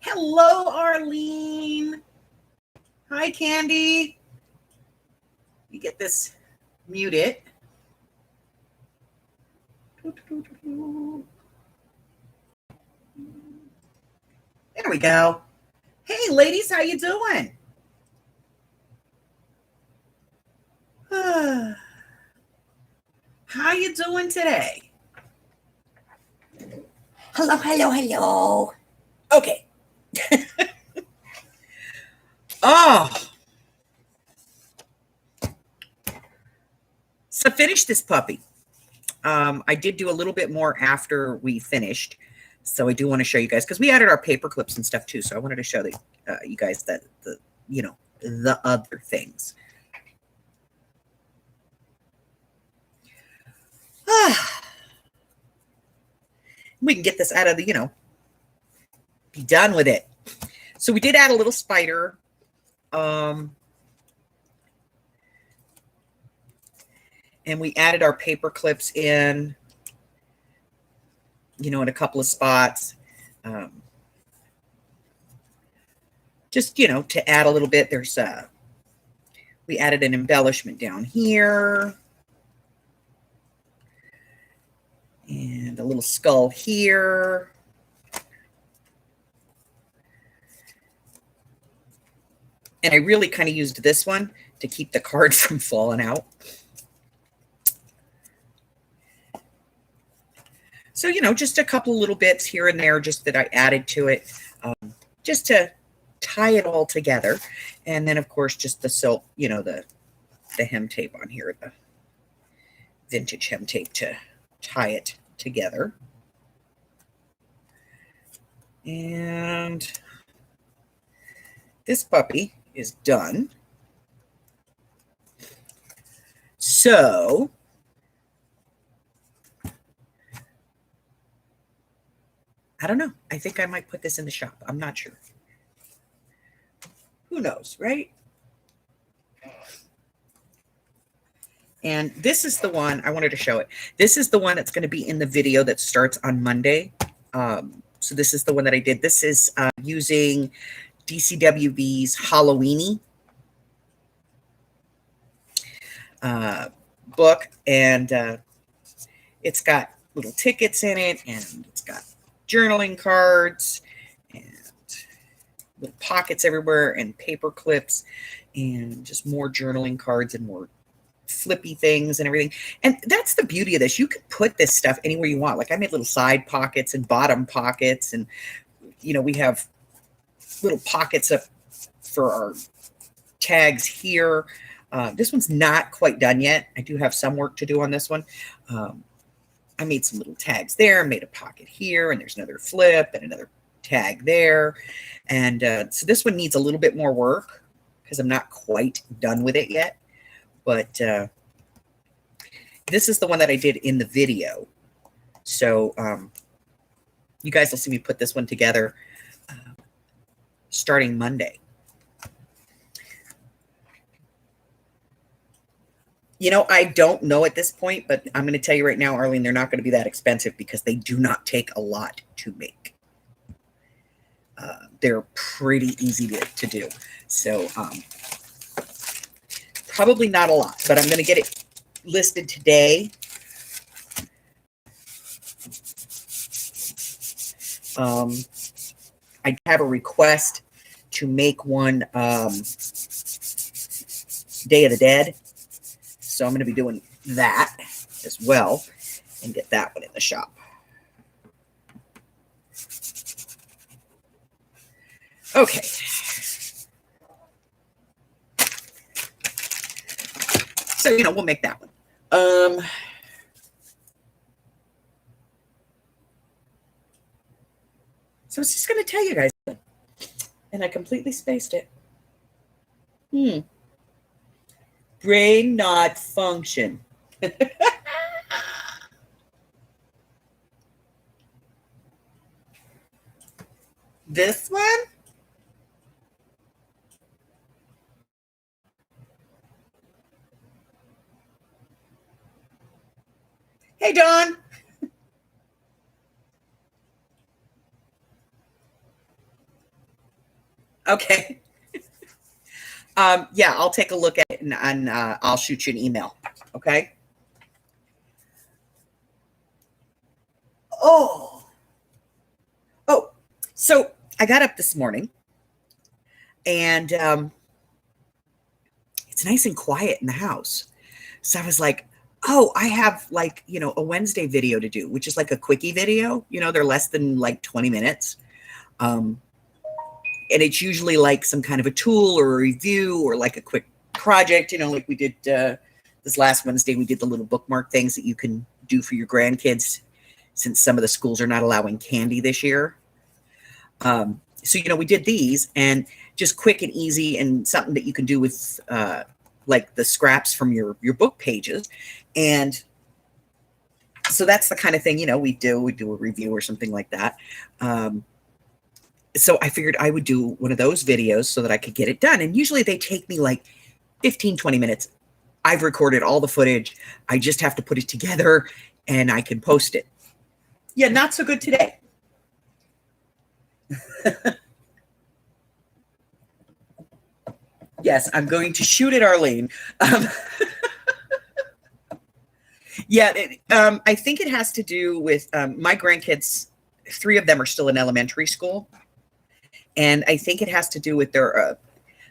Hello, Arlene. Hi, Candy. You get this muted. There we go. Hey, ladies, how you doing? How you doing today? Hello, hello, hello. Okay. Oh. So finish this puppy. I did do a little bit more after we finished. So I do want to show you guys because we added our paper clips and stuff too. So I wanted to show you guys that the other things. We can get this out of the, be done with it. So we did add a little spider. And we added our paper clips in, in a couple of spots. Just, to add a little bit. There's we added an embellishment down here. And a little skull here. And I really kind of used this one to keep the card from falling out. So, just a couple little bits here and there just that I added to it, just to tie it all together. And then, of course, just the silk, the hem tape on here, the vintage hem tape to tie it together. And this puppy is done. So I don't know. I think I might put this in the shop. I'm not sure. Who knows, right? And this is the one I wanted to show it. This is the one that's going to be in the video that starts on Monday. So this is the one that I did. This is using DCWV's Halloweeny book. And it's got little tickets in it. And it's got journaling cards. And little pockets everywhere. And paper clips. And just more journaling cards and more flippy things and everything. And that's the beauty of this. You can put this stuff anywhere you want. Like I made little side pockets and bottom pockets, and we have little pockets up for our tags here. This one's not quite done yet. I do have some work to do on this one. I made some little tags there, made a pocket here, and there's another flip and another tag there. And so this one needs a little bit more work because I'm not quite done with it yet. But this is the one that I did in the video. So you guys will see me put this one together starting Monday. I don't know at this point, but I'm going to tell you right now, Arlene, they're not going to be that expensive because they do not take a lot to make. They're pretty easy to do. So probably not a lot, but I'm going to get it listed today. I have a request to make one Day of the Dead. So I'm going to be doing that as well and get that one in the shop. Okay. So, we'll make that one. So I was just going to tell you guys, and I completely spaced it. Brain not function. This one? Hey, Dawn. Okay. Yeah, I'll take a look at it and I'll shoot you an email. Okay. Oh, oh. So I got up this morning and it's nice and quiet in the house. So I was like, oh, I have like, a Wednesday video to do, which is like a quickie video. They're less than like 20 minutes. Um, and it's usually like some kind of a tool or a review or like a quick project, like we did this last Wednesday. We did the little bookmark things that you can do for your grandkids since some of the schools are not allowing candy this year. So, we did these and just quick and easy and something that you can do with like the scraps from your book pages. And so that's the kind of thing, we do a review or something like that. So I figured I would do one of those videos so that I could get it done. And usually they take me like 15, 20 minutes. I've recorded all the footage. I just have to put it together and I can post it. Yeah, not so good today. Yes, I'm going to shoot at Arlene. Yeah, I think it has to do with my grandkids. 3 of them are still in elementary school. And I think it has to do with their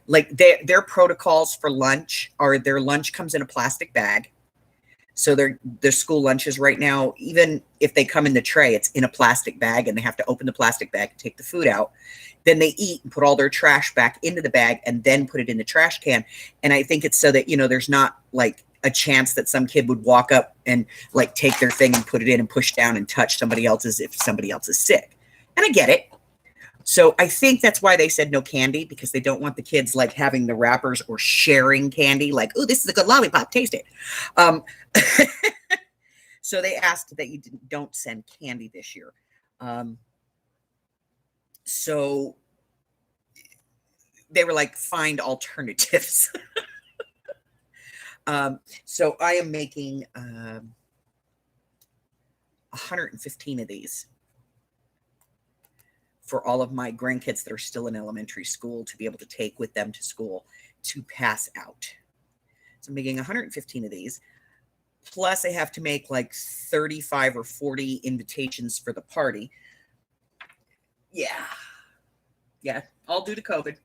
their protocols for lunch are their lunch comes in a plastic bag. So their school lunches right now, even if they come in the tray, it's in a plastic bag and they have to open the plastic bag and take the food out. Then they eat and put all their trash back into the bag and then put it in the trash can. And I think it's so that, there's not like a chance that some kid would walk up and like take their thing and put it in and push down and touch somebody else's if somebody else is sick. And I get it. So I think that's why they said no candy, because they don't want the kids like having the wrappers or sharing candy. Like, oh, this is a good lollipop. Taste it. So they asked that you don't send candy this year. So they were like, find alternatives. So I am making 115 of these for all of my grandkids that are still in elementary school to be able to take with them to school to pass out. So I'm making 115 of these. Plus I have to make like 35 or 40 invitations for the party. Yeah. Yeah. All due to COVID.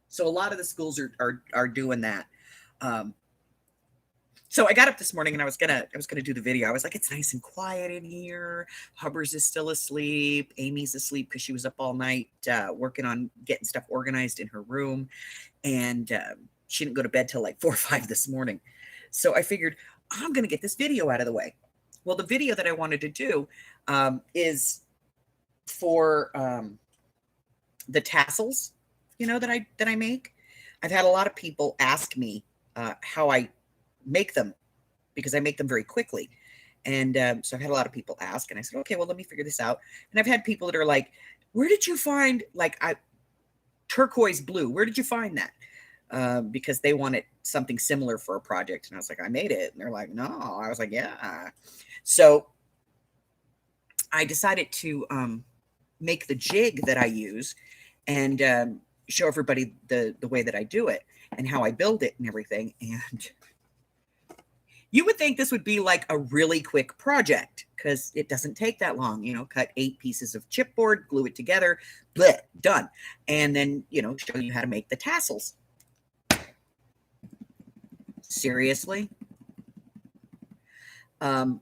So a lot of the schools are doing that. So I got up this morning and I was gonna do the video. I was like, it's nice and quiet in here. Hubbers is still asleep. Amy's asleep because she was up all night working on getting stuff organized in her room, and she didn't go to bed till like 4 or 5 this morning. So I figured I'm gonna get this video out of the way. Well, the video that I wanted to do is for the tassels, that I make. I've had a lot of people ask me how I make them, because I make them very quickly. And so I've had a lot of people ask, and I said, okay, well, let me figure this out. And I've had people that are like, where did you find turquoise blue? Where did you find that? Because they wanted something similar for a project. And I was like, I made it. And they're like, no. I was like, yeah. So I decided to make the jig that I use and show everybody the way that I do it and how I build it and everything. And you would think this would be like a really quick project because it doesn't take that long. Cut 8 pieces of chipboard, glue it together, bleh, done. And then, show you how to make the tassels. Seriously? I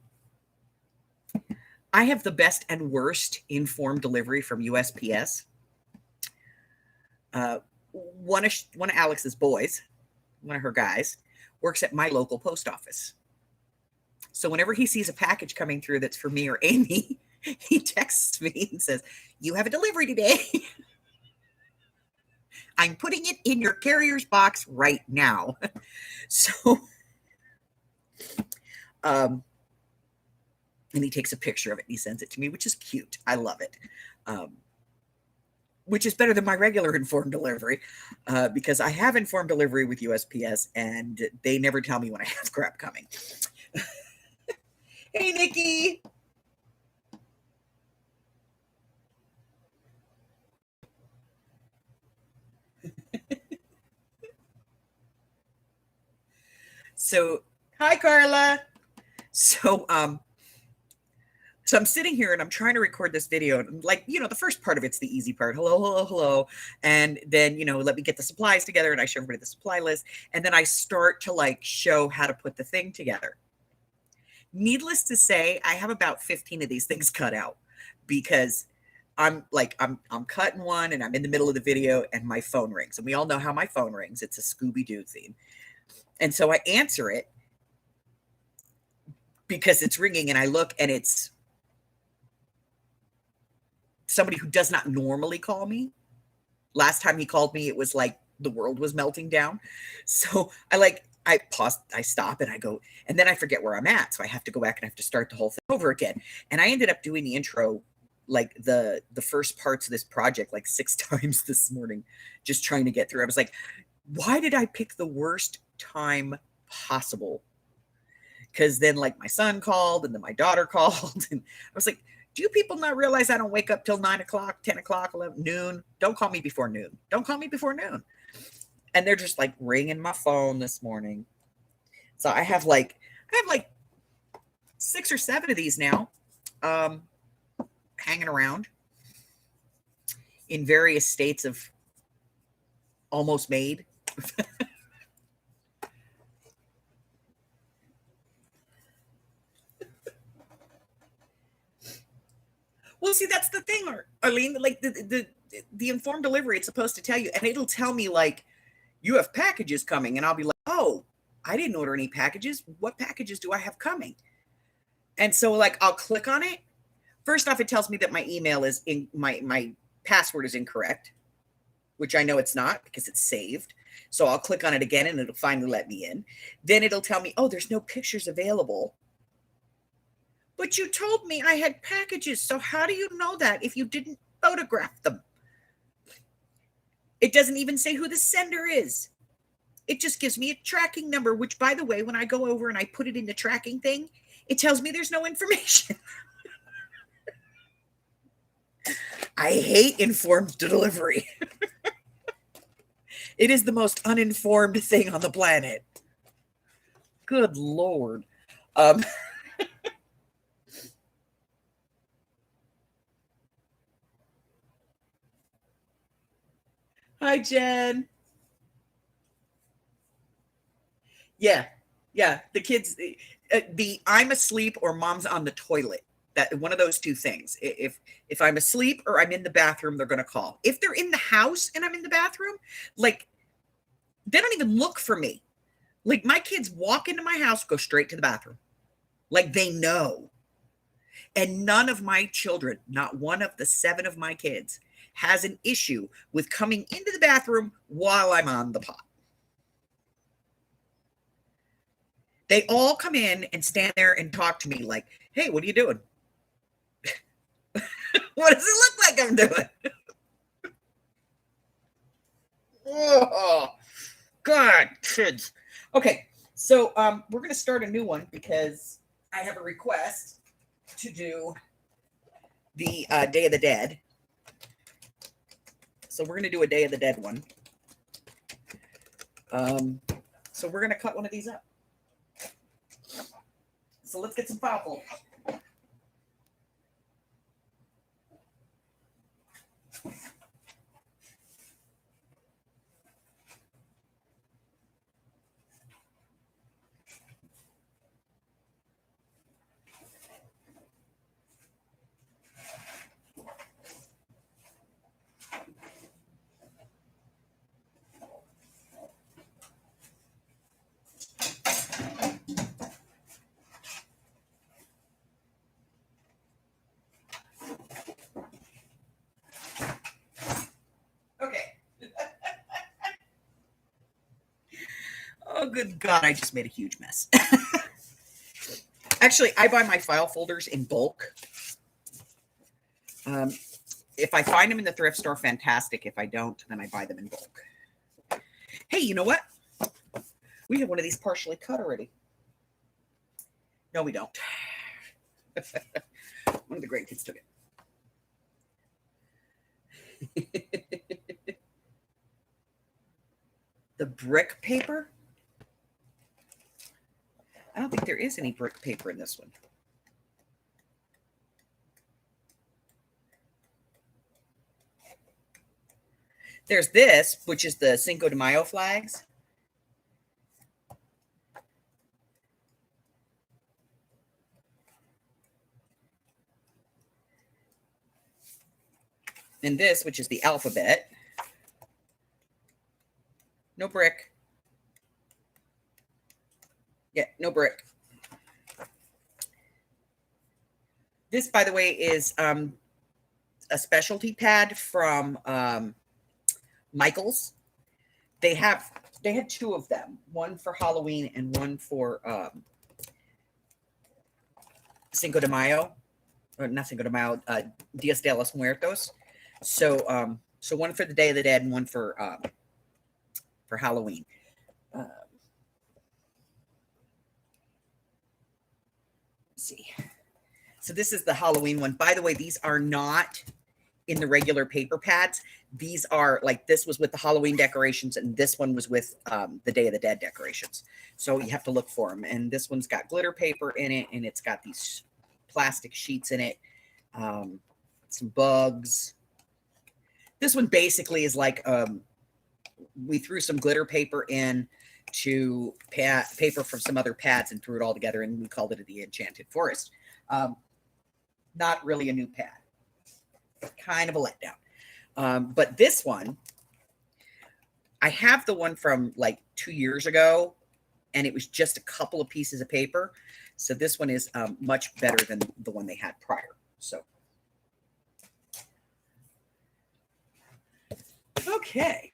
have the best and worst informed delivery from USPS. One of Alex's boys, one of her guys, works at my local post office. So whenever he sees a package coming through that's for me or Amy, he texts me and says, you have a delivery today. I'm putting it in your carrier's box right now. So, and he takes a picture of it and he sends it to me, which is cute. I love it. Which is better than my regular informed delivery, because I have informed delivery with USPS and they never tell me when I have crap coming. Hey, Nikki. So, hi, Carla. So, so I'm sitting here and I'm trying to record this video. And like, the first part of it's the easy part. Hello, hello, hello. And then, let me get the supplies together and I show everybody the supply list. And then I start to like show how to put the thing together. Needless to say, I have about 15 of these things cut out because I'm cutting one and I'm in the middle of the video and my phone rings. And we all know how my phone rings. It's a Scooby-Doo theme. And so I answer it because it's ringing and I look and it's somebody who does not normally call me. Last time he called me, it was like the world was melting down. So I pause, I stop and I go, and then I forget where I'm at. So I have to go back and I have to start the whole thing over again. And I ended up doing the intro, like the first parts of this project, like 6 times this morning, just trying to get through. I was like, why did I pick the worst time possible? Because then like my son called and then my daughter called and I was like, do you people not realize I don't wake up till 9 o'clock, 10 o'clock, 11, noon? Don't call me before noon. Don't call me before noon. And they're just like ringing my phone this morning. So I have like 6 or 7 of these now, hanging around in various states of almost made. Well, see, that's the thing, Arlene. Like the informed delivery, it's supposed to tell you, and it'll tell me like, you have packages coming, and I'll be like, oh, I didn't order any packages. What packages do I have coming? And so like I'll click on it. First off, it tells me that my email is in my password is incorrect, which I know it's not because it's saved. So I'll click on it again and it'll finally let me in. Then it'll tell me, oh, there's no pictures available. But you told me I had packages. So how do you know that if you didn't photograph them? It doesn't even say who the sender is. It just gives me a tracking number, which, by the way, when I go over and I put it in the tracking thing, it tells me there's no information. I hate informed delivery. It is the most uninformed thing on the planet. Good Lord. Hi, Jen. Yeah. The kids, the I'm asleep or mom's on the toilet. That one of those two things. If I'm asleep or I'm in the bathroom, they're going to call. If they're in the house and I'm in the bathroom, like they don't even look for me. Like my kids walk into my house, go straight to the bathroom. Like they know. And none of my children, not one of the 7 of my kids, has an issue with coming into the bathroom while I'm on the pot. They all come in and stand there and talk to me like, hey, what are you doing? What does it look like I'm doing? Oh, God, kids. Okay, so we're going to start a new one because I have a request to do the Day of the Dead. So we're going to do a Day of the Dead one. So we're going to cut one of these up. So let's get some file folders. Okay. Oh, good God, I just made a huge mess. Actually, I buy my file folders in bulk. If I find them in the thrift store, fantastic. If I don't, then I buy them in bulk. Hey, you know what? We have one of these partially cut already. No, we don't. One of the great kids took it. The brick paper? think there is any brick paper in this one. There's this, which is the Cinco de Mayo flags. And this, which is the alphabet. No brick. Yeah, no brick. This, by the way, is a specialty pad from Michael's. They had two of them, one for Halloween and one for Cinco de Mayo, or not Cinco de Mayo, Dias de los Muertos. So, so one for the Day of the Dead and one for Halloween. Let's see. So this is the Halloween one. By the way, these are not in the regular paper pads. These are like, this was with the Halloween decorations and this one was with the Day of the Dead decorations. So you have to look for them. And this one's got glitter paper in it and it's got these plastic sheets in it. Some bugs. This one basically is like, we threw some glitter paper in to paper from some other pads and threw it all together and we called it the Enchanted Forest. Not really a new pad. Kind of a letdown. But this one, I have the one from like 2 years ago, and it was just a couple of pieces of paper. So this one is much better than the one they had prior. So, okay.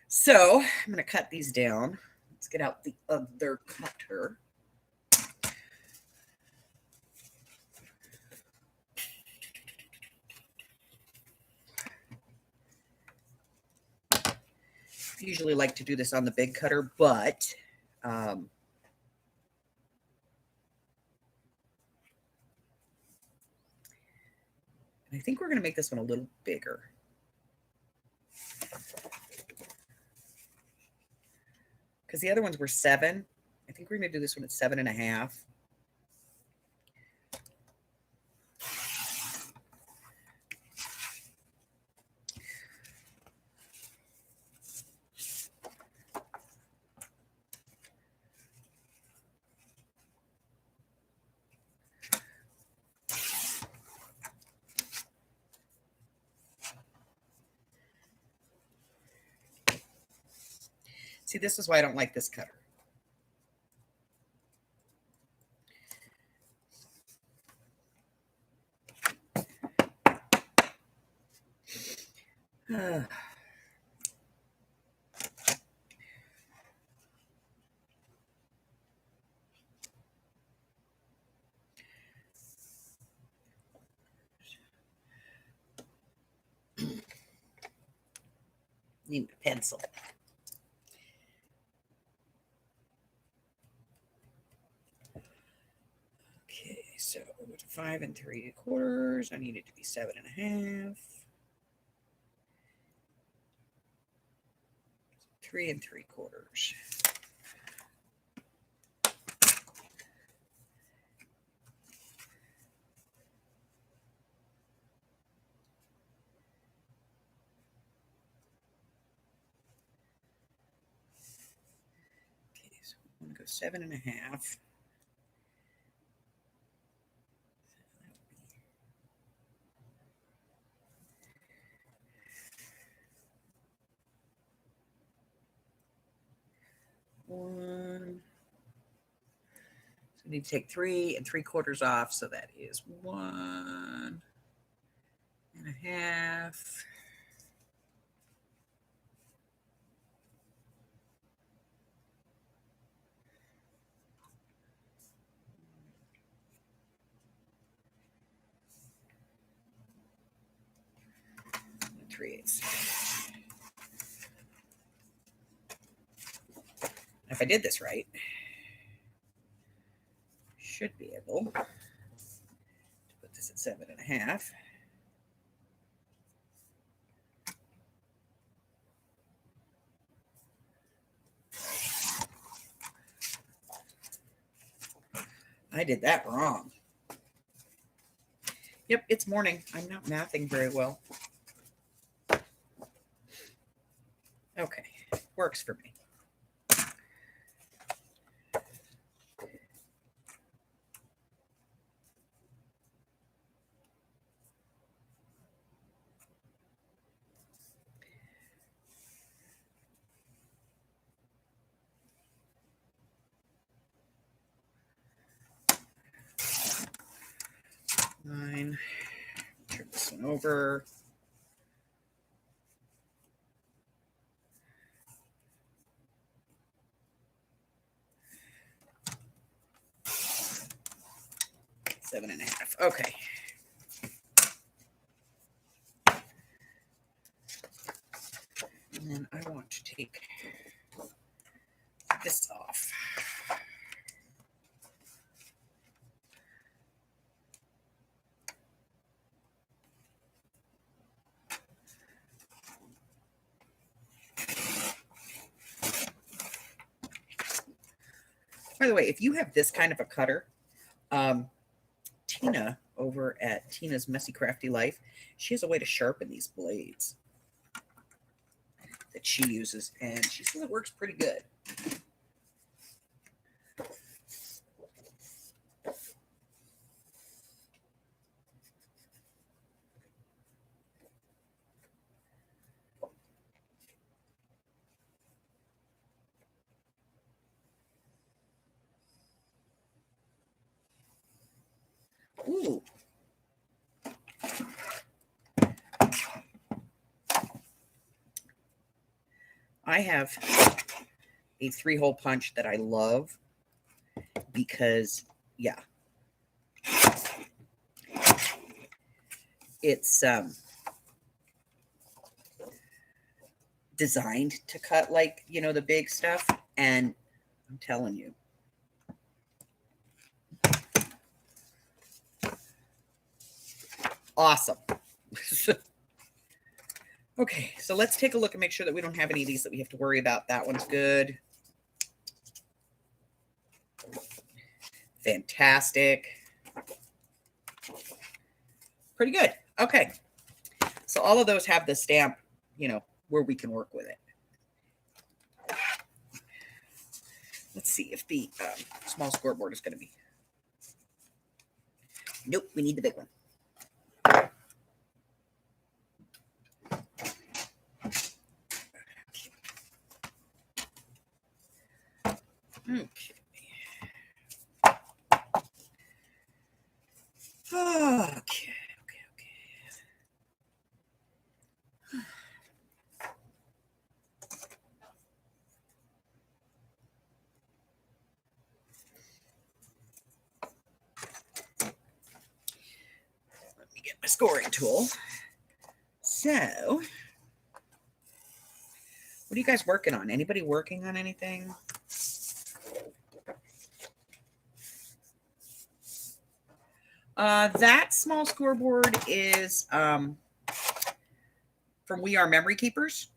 So I'm going to cut these down. Let's get out the other cutter. I usually like to do this on the big cutter, but I think we're going to make this one a little bigger. Because the other ones were 7. I think we're going to do this one at 7.5. See, this is why I don't like this cutter. Need a pencil. Okay, so 5 3/4. I need it to be 7.5. 3 3/4. Okay, so I'm going to go 7.5. One. So I need to take 3 3/4 off. So that is 1.5. 3/8. If I did this right, should be able to put this at 7.5. I did that wrong. Yep, it's morning. I'm not mathing very well. Okay, works for me. Nine. Turn this one over. Seven and a half. Okay. And then I want to take this off. By the way, if you have this kind of a cutter, Tina over at Tina's Messy Crafty Life, she has a way to sharpen these blades that she uses, and she says it works pretty good. Ooh. I have a 3-hole punch that I love because, yeah, it's designed to cut like, you know, the big stuff. And I'm telling you, awesome. Okay, so let's take a look and make sure that we don't have any of these that we have to worry about. That one's good. Fantastic. Pretty good. Okay. So all of those have the stamp, you know, where we can work with it. Let's see if the small scoreboard is going to be. Nope, we need the big one. Okay. Okay. Let me get my scoring tool. So, what are you guys working on? Anybody working on anything? That small scoreboard is from We Are Memory Keepers.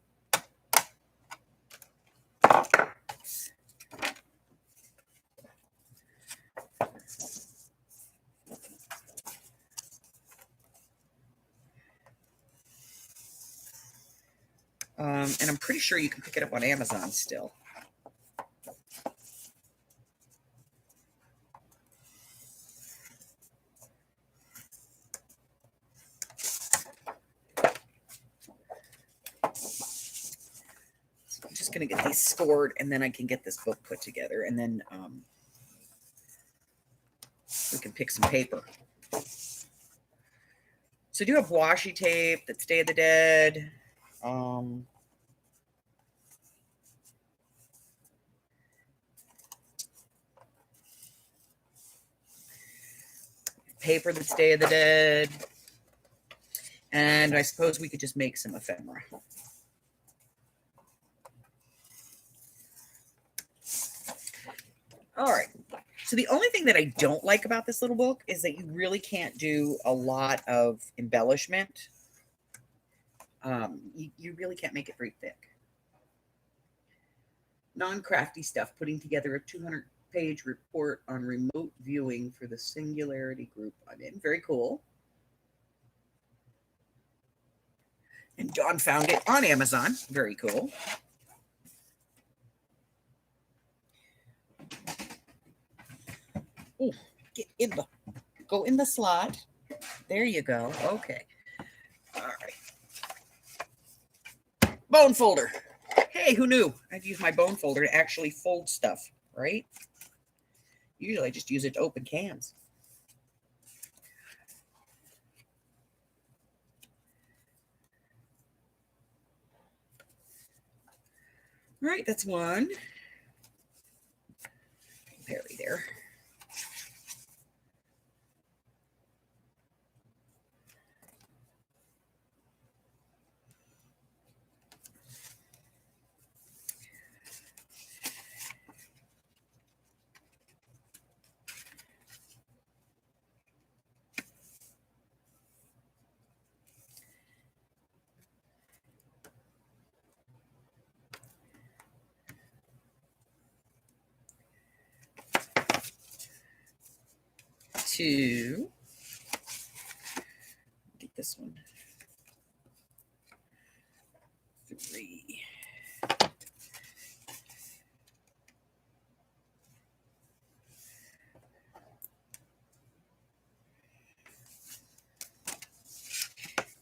And I'm pretty sure you can pick it up on Amazon still. So I'm just going to get these scored, and then I can get this book put together, and then we can pick some paper. So I do have washi tape that's Day of the Dead. Paper that's Day of the Dead. And I suppose we could just make some ephemera. All right. So the only thing that I don't like about this little book is that you really can't do a lot of embellishment. You really can't make it very thick. Non-crafty stuff, putting together a 200 page report on remote viewing for the Singularity group I'm in. Very cool. And John found it on Amazon. Very cool. Oh, go in the slot. There you go. Okay. All right. Bone folder. Hey, who knew? I'd use my bone folder to actually fold stuff, right? Usually I just use it to open cans. All right, that's one. Perry there. Two. Get this one. Three.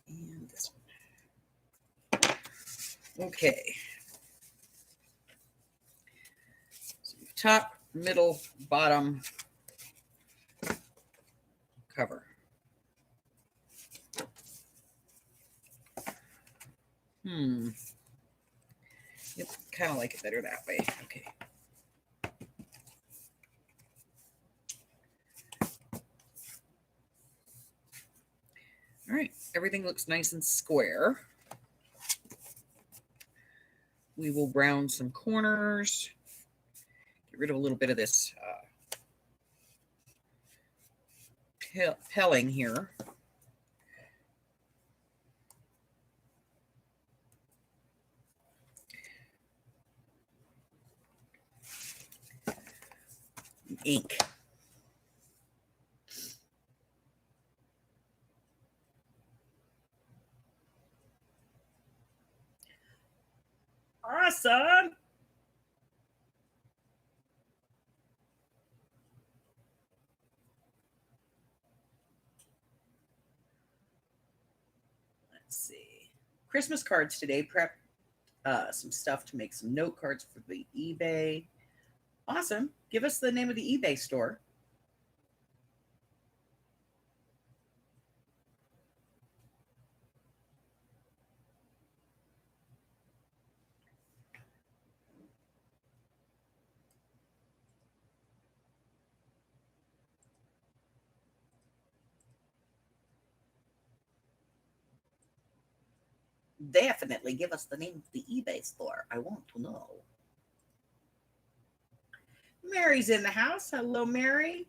And this one. Okay. So top, middle, bottom cover. Yep, kind of like it better that way. Okay. All right, everything looks nice and square. We will round some corners. Get rid of a little bit of this pelling here. Ink. Awesome. Let's see. Christmas cards today. Prep some stuff to make some note cards for the eBay. Awesome. Give us the name of the eBay store. Definitely give us the name of the eBay store. I want to know. Mary's in the house. Hello, Mary.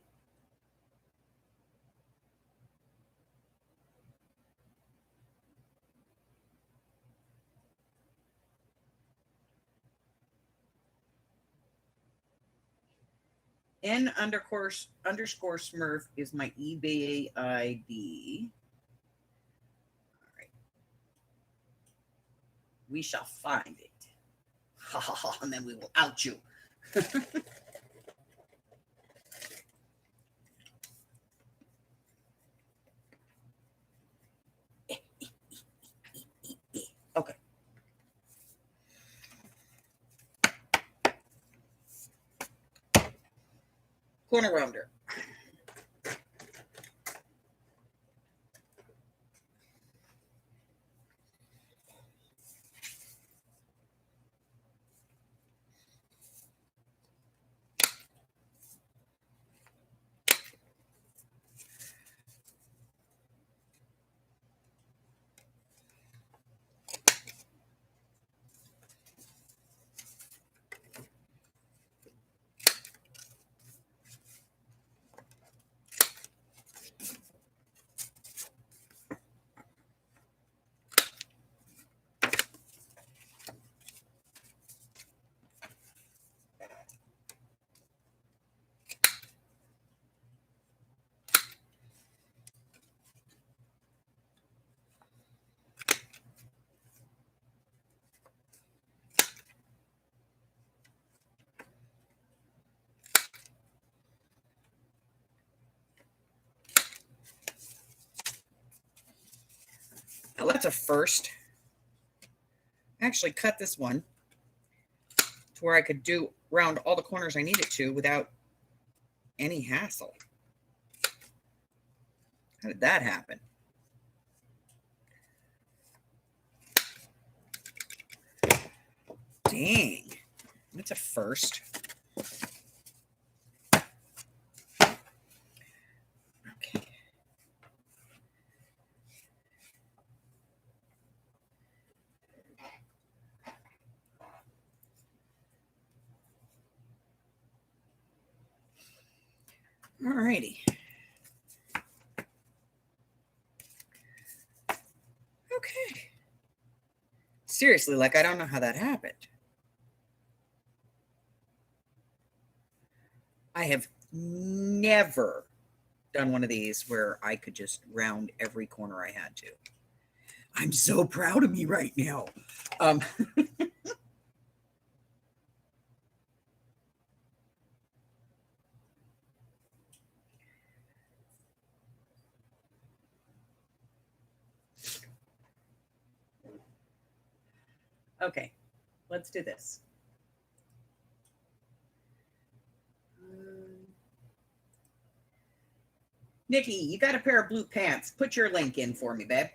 N_underscore Smurf is my eBay ID. All right. We shall find it. Ha ha ha, and then we will out you. Okay. Corner rounder. Now that's a first. I actually cut this one to where I could do round all the corners I needed to without any hassle. How did that happen? Dang, that's a first. Okay. All righty. Okay. Seriously, like, I don't know how that happened. I have never done one of these where I could just round every corner I had to. I'm so proud of me right now. Okay, let's do this. Nikki, you got a pair of blue pants. Put your link in for me, babe.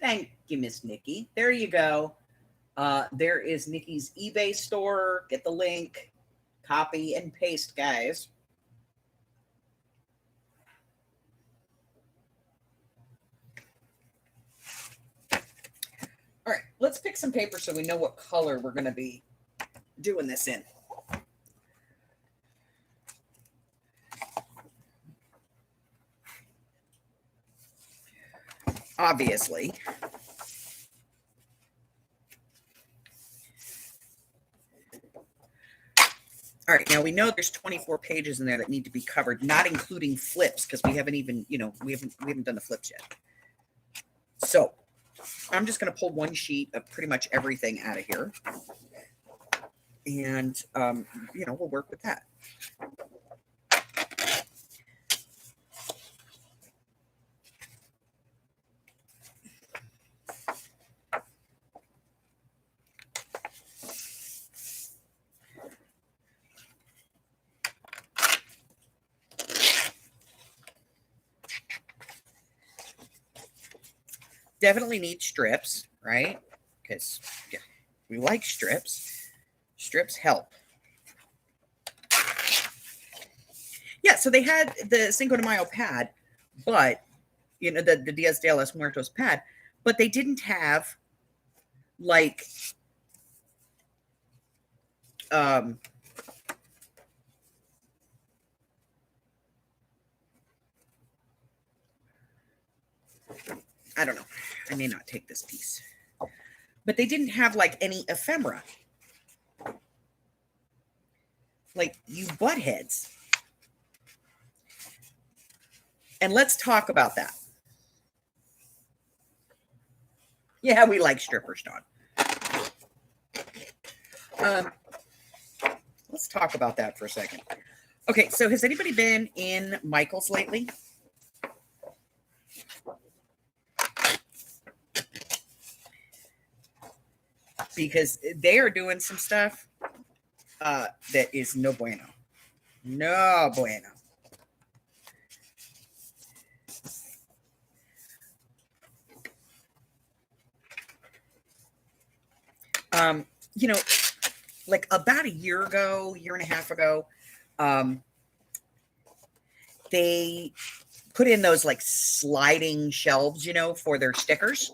Thank you, Miss Nikki. There you go. There is Nikki's eBay store. Get the link. Copy and paste, guys. All right, let's pick some paper so we know what color we're going to be doing this in. Obviously. All right, now we know there's 24 pages in there that need to be covered, not including flips, because we haven't even, we haven't done the flips yet. So I'm just going to pull one sheet of pretty much everything out of here. And, we'll work with that. Definitely need strips, right? Because we like strips. Strips help. Yeah, so they had the Cinco de Mayo pad, but, the Dias de los Muertos pad, but they didn't have, like, I don't know. I may not take this piece. But they didn't have, like, any ephemera. Like, you butt heads. And let's talk about that. Yeah, we like strippers, Dawn. Let's talk about that for a second. Okay, so has anybody been in Michael's lately? Because they are doing some stuff that is no bueno. No bueno. Like about a year ago, year and a half ago, they put in those like sliding shelves, for their stickers.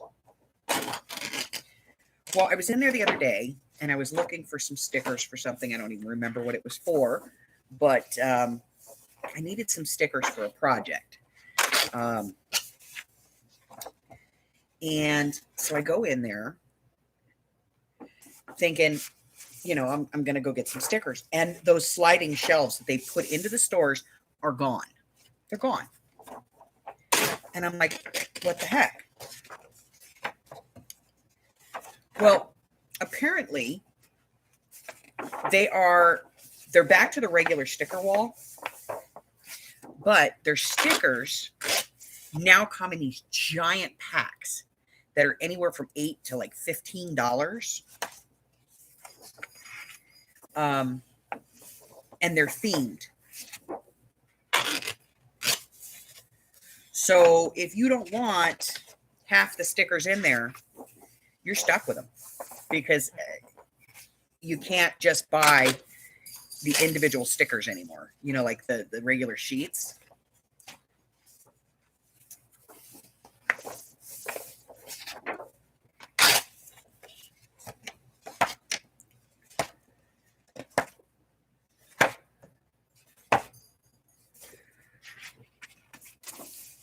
Well, I was in there the other day and I was looking for some stickers for something. I don't even remember what it was for, but I needed some stickers for a project. And so I go in there thinking, you know, I'm going to go get some stickers. And those sliding shelves that they put into the stores are gone. They're gone. And I'm like, what the heck? Well, apparently they're back to the regular sticker wall, but their stickers now come in these giant packs that are anywhere from $8 to like $15. And they're themed. So if you don't want half the stickers in there, you're stuck with them, because you can't just buy the individual stickers anymore, you know, like the regular sheets.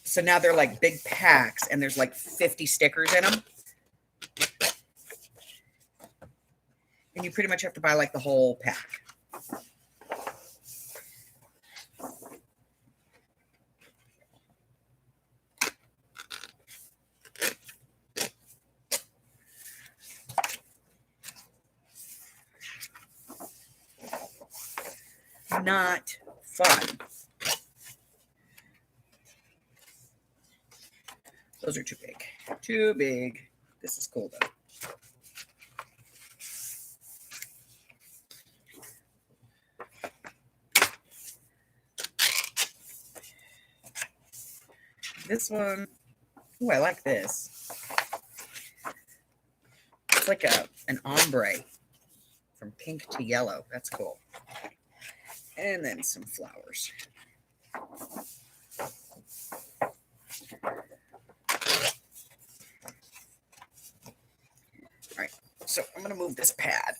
So now they're like big packs and there's like 50 stickers in them. And you pretty much have to buy like the whole pack. Not fun. Those are too big. Too big. This is cool though. This one, oh, I like this. It's like an ombre from pink to yellow. That's cool. And then some flowers. All right, so I'm going to move this pad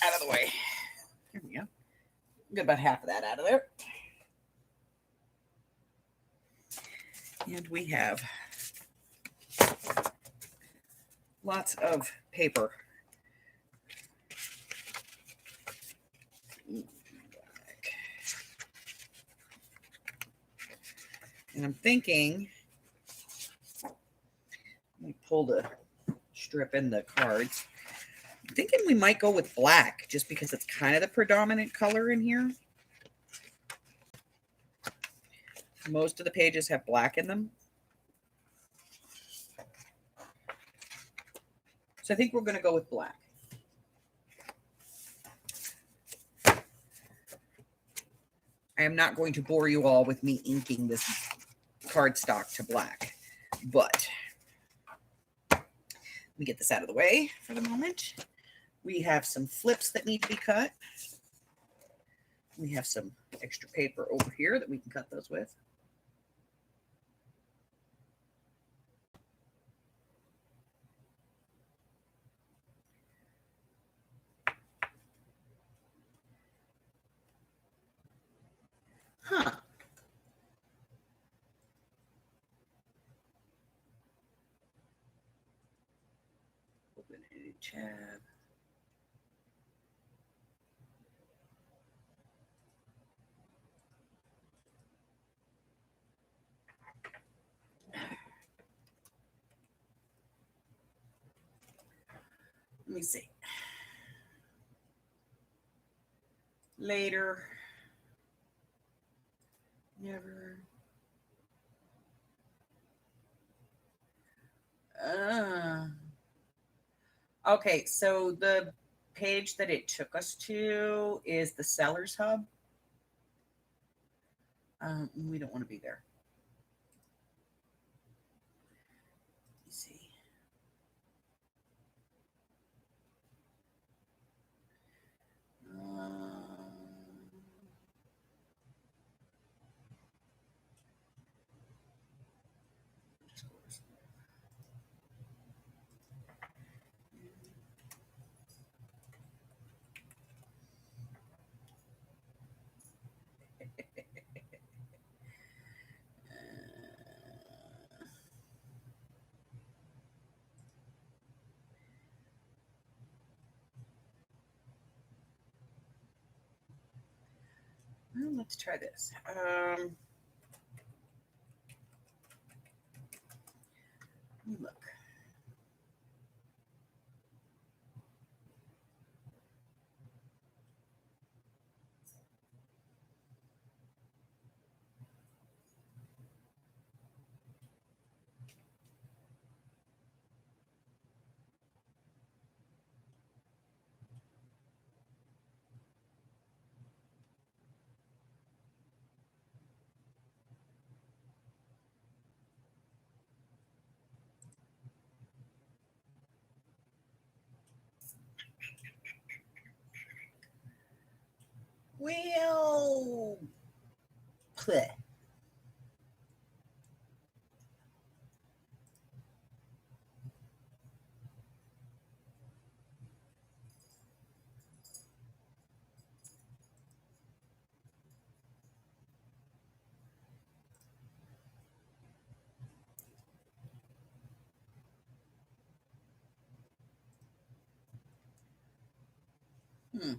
out of the way. There we go. Get about half of that out of there. And we have lots of paper. And I'm thinking, let me pull the strip in the cards. I'm thinking we might go with black just because it's kind of the predominant color in here. Most of the pages have black in them. So I think we're going to go with black. I am not going to bore you all with me inking this cardstock to black, but let me get this out of the way for the moment. We have some flips that need to be cut. We have some extra paper over here that we can cut those with. Huh. Open a new tab. Let me see. Later. Never. Okay, so the page that it took us to is the Sellers Hub. We don't want to be there. Let me see. let's try this. Look. Well, play. Well,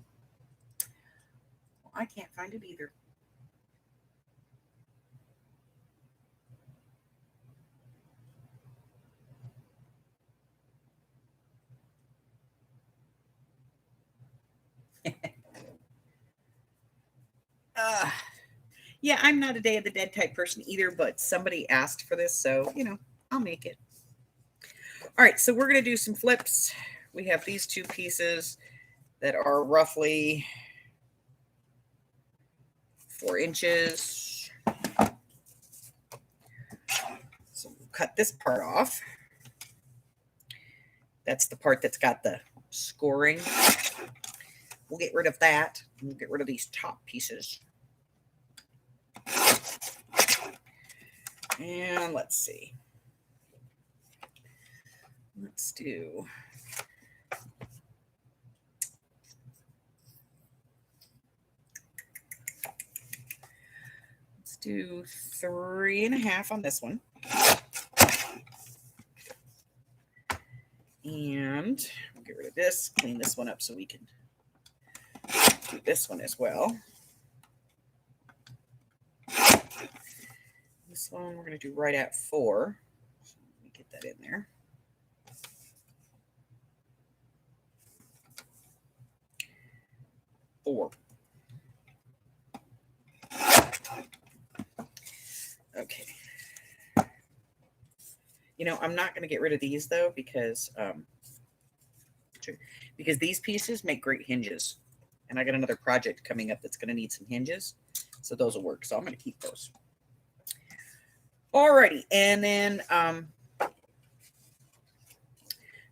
I can't find it either. Yeah, I'm not a Day of the Dead type person either, but somebody asked for this, so, I'll make it. All right, so we're going to do some flips. We have these two pieces that are roughly 4 inches. So we'll cut this part off. That's the part that's got the scoring. We'll get rid of that. We'll get rid of these top pieces. And let's see. Let's do let's do 3.5 on this one. And we'll get rid of this, clean this one up so we can do this one as well. This one we're going to do right at 4. So let me get that in there. Okay. I'm not going to get rid of these though because these pieces make great hinges, and I got another project coming up that's going to need some hinges, so those will work. So I'm going to keep those. Alrighty, and then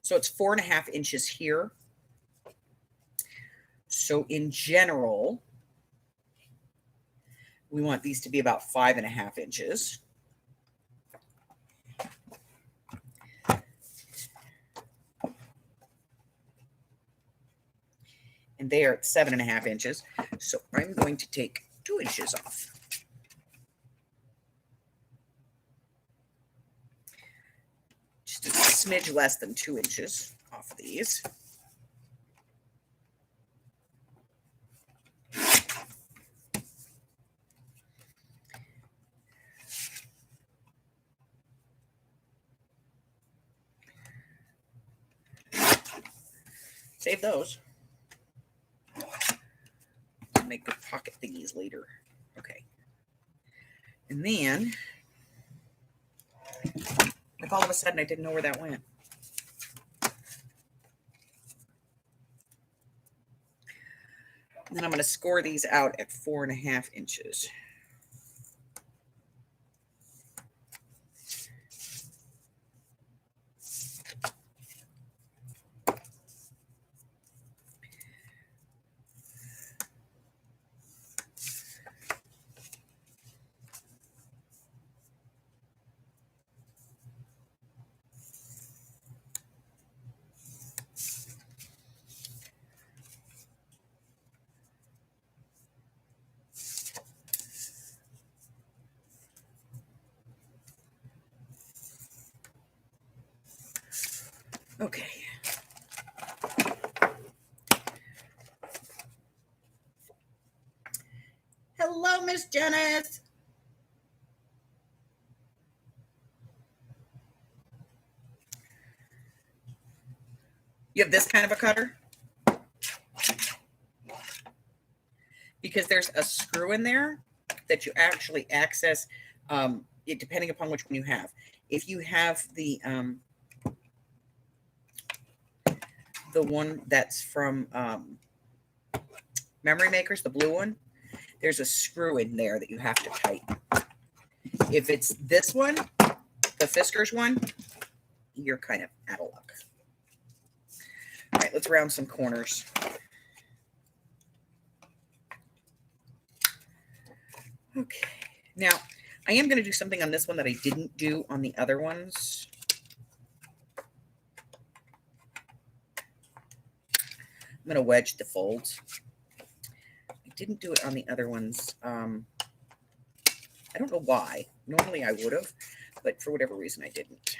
so it's 4.5 inches here. So in general, we want these to be about 5.5 inches. And they are at 7.5 inches. So I'm going to take 2 inches off. Just a smidge less than 2 inches off these. Save those. Make the pocket thingies later. Okay. And then, like all of a sudden, I didn't know where that went. And then I'm going to score these out at 4.5 inches. Okay. Hello, Janice. You have this kind of a cutter? Because there's a screw in there that you actually access, it depending upon which one you have. If you have the one that's from Memory Makers, the blue one, there's a screw in there that you have to tighten. If it's this one, the Fiskars one, you're kind of out of luck. All right, let's round some corners. Okay, now I am going to do something on this one that I didn't do on the other ones. I'm going to wedge the folds. I didn't do it on the other ones. I don't know why. Normally I would have, but for whatever reason I didn't.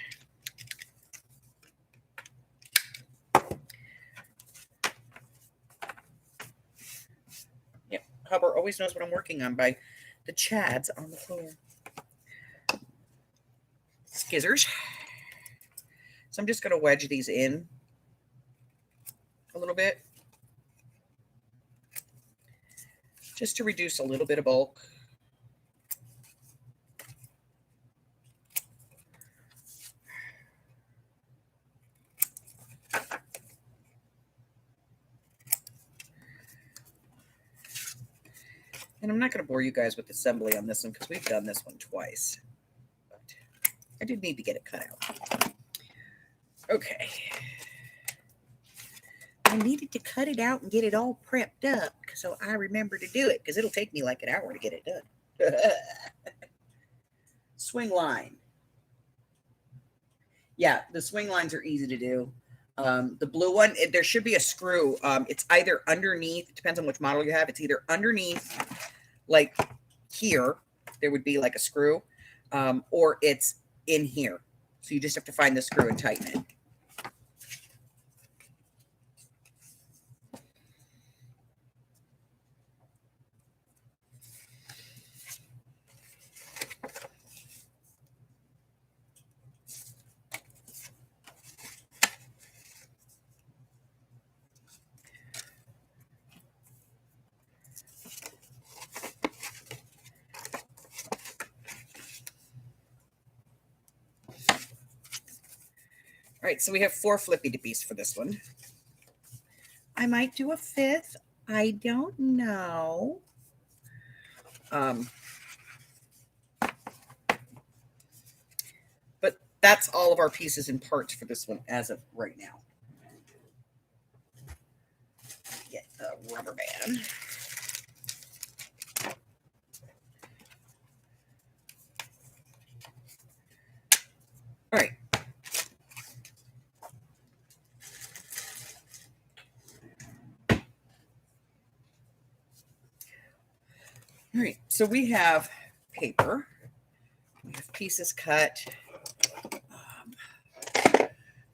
Yep, Hubbard always knows what I'm working on by the chads on the floor. Skizzers. So I'm just going to wedge these in a little bit, just to reduce a little bit of bulk. And I'm not going to bore you guys with assembly on this one because we've done this one twice. But I did need to get it cut out. Okay. I needed to cut it out and get it all prepped up so I remember to do it because it'll take me like an hour to get it done. Swing line. Yeah, the swing lines are easy to do. The blue one, there should be a screw. It's either underneath, it depends on which model you have. It's either underneath, like here, there would be like a screw, or it's in here. So you just have to find the screw and tighten it. All right, so we have 4 flippy dippies for this one. I might do a 5th. I don't know. But that's all of our pieces and parts for this one as of right now. Get a rubber band. All right. All right, so we have paper. We have pieces cut.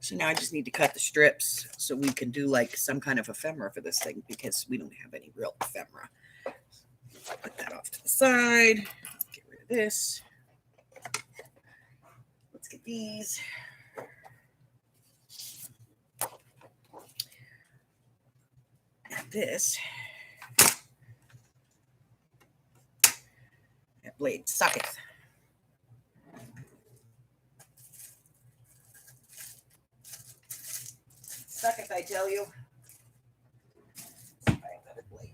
So now I just need to cut the strips so we can do like some kind of ephemera for this thing because we don't have any real ephemera. Put that off to the side. Get rid of this. Let's get these. And this. That blade sucketh. Sucketh, I tell you. Let's buy another blade.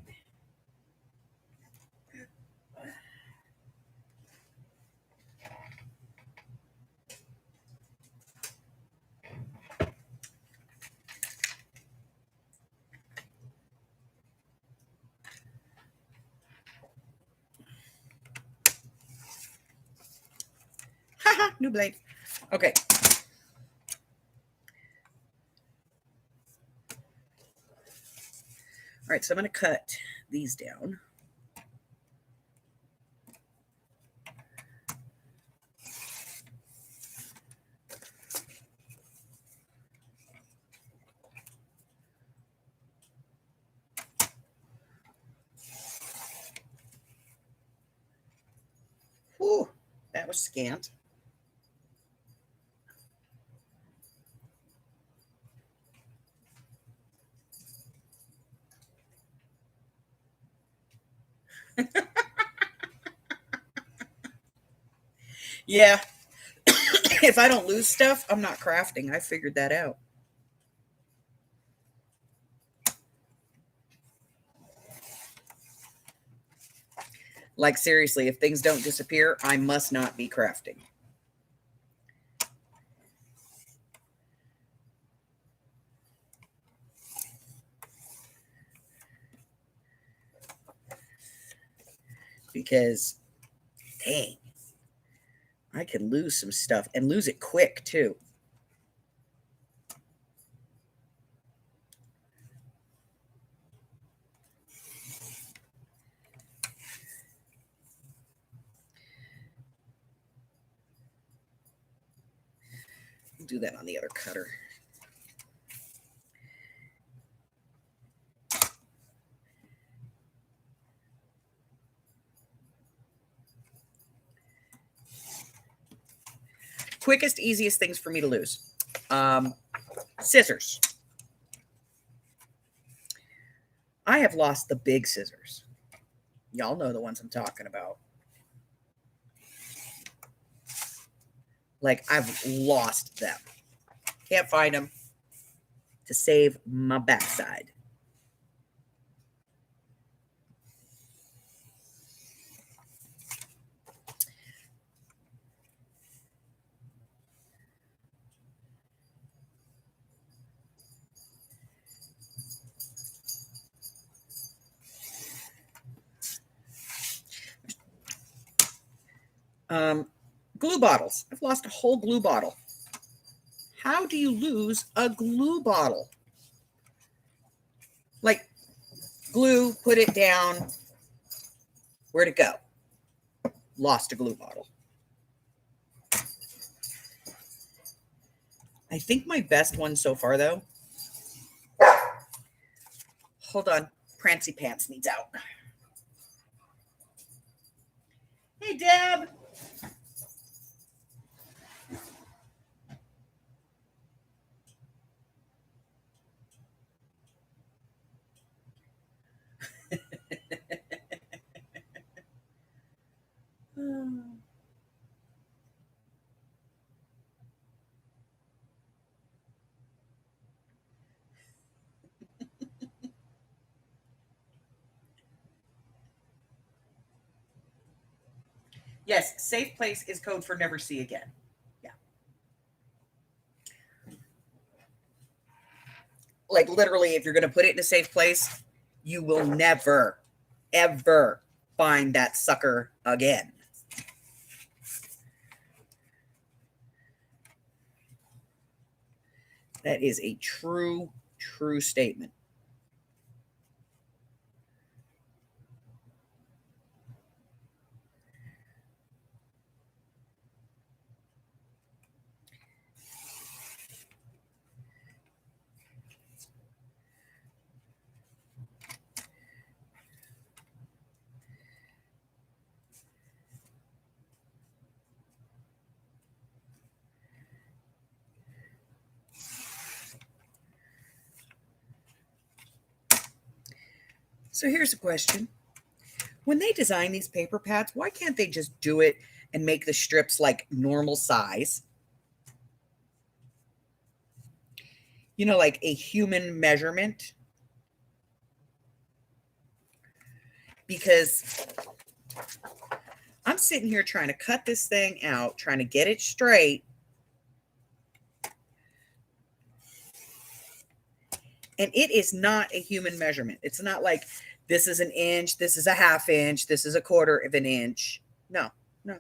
Haha, new blade. Okay. All right, so I'm going to cut these down. was scant. Yeah. If I don't lose stuff, I'm not crafting. I figured that out. Like, seriously, if things don't disappear, I must not be crafting. Because, dang, I can lose some stuff and lose it quick, too. I'll do that on the other cutter. Quickest, easiest things for me to lose. Scissors. I have lost the big scissors. Y'all know the ones I'm talking about. Like, I've lost them. Can't find them to save my backside. Glue bottles. I've lost a whole glue bottle. How do you lose a glue bottle? Like, glue, put it down. Where'd it go? Lost a glue bottle. I think my best one so far, though. Hold on. Prancy Pants needs out. Hey, Deb. Yes, safe place is code for never see again. Yeah. Like, literally, if you're going to put it in a safe place, you will never, ever find that sucker again. That is a true, true statement. So here's a question. When they design these paper pads, why can't they just do it and make the strips like normal size? You know, like a human measurement? Because I'm sitting here trying to cut this thing out, trying to get it straight. And it is not a human measurement. It's not like this is an inch, this is a half inch, this is a quarter of an inch. No, no.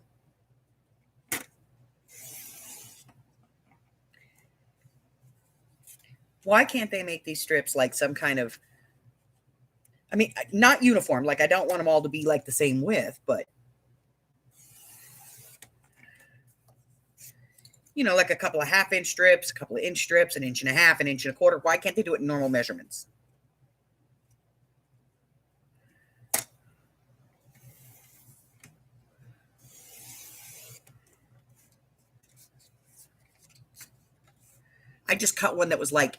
Why can't they make these strips like some kind of, I mean, not uniform. Like, I don't want them all to be like the same width, but, you know, like a couple of half-inch strips, a couple of inch strips, an inch and a half, an inch and a quarter. Why can't they do it in normal measurements? I just cut one that was like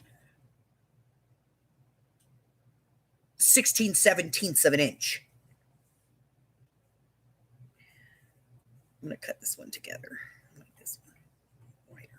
16/17 of an inch. I'm going to cut this one together. Like this one wider.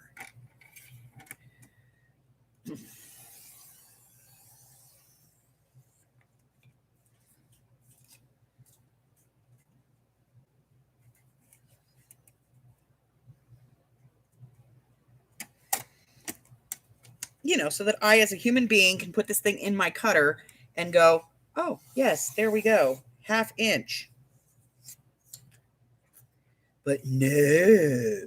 You know, so that I, as a human being, can put this thing in my cutter and go, oh, yes, there we go. 1/2 inch. But no.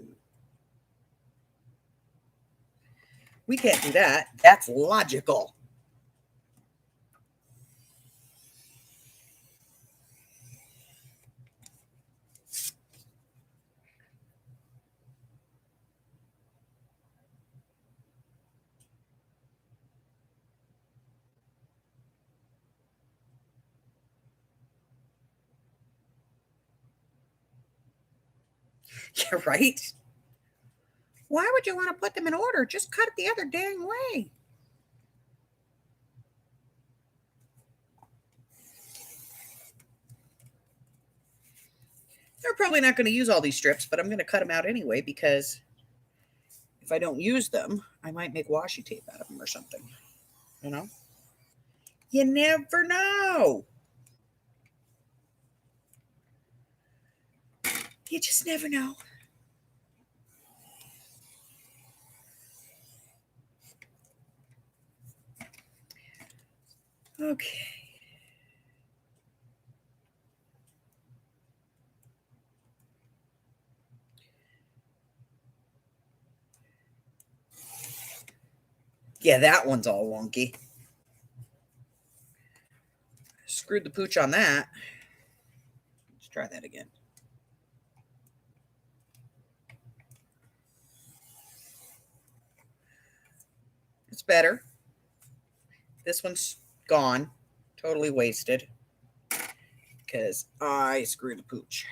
We can't do that. That's logical. Yeah, right? Why would you want to put them in order? Just cut it the other dang way. They're probably not going to use all these strips, but I'm going to cut them out anyway because if I don't use them, I might make washi tape out of them or something. You know? You never know. You just never know. Okay. Yeah, that one's all wonky. Screwed the pooch on that. Let's try that again. It's better. This one's gone. Totally wasted. Because I screwed the pooch.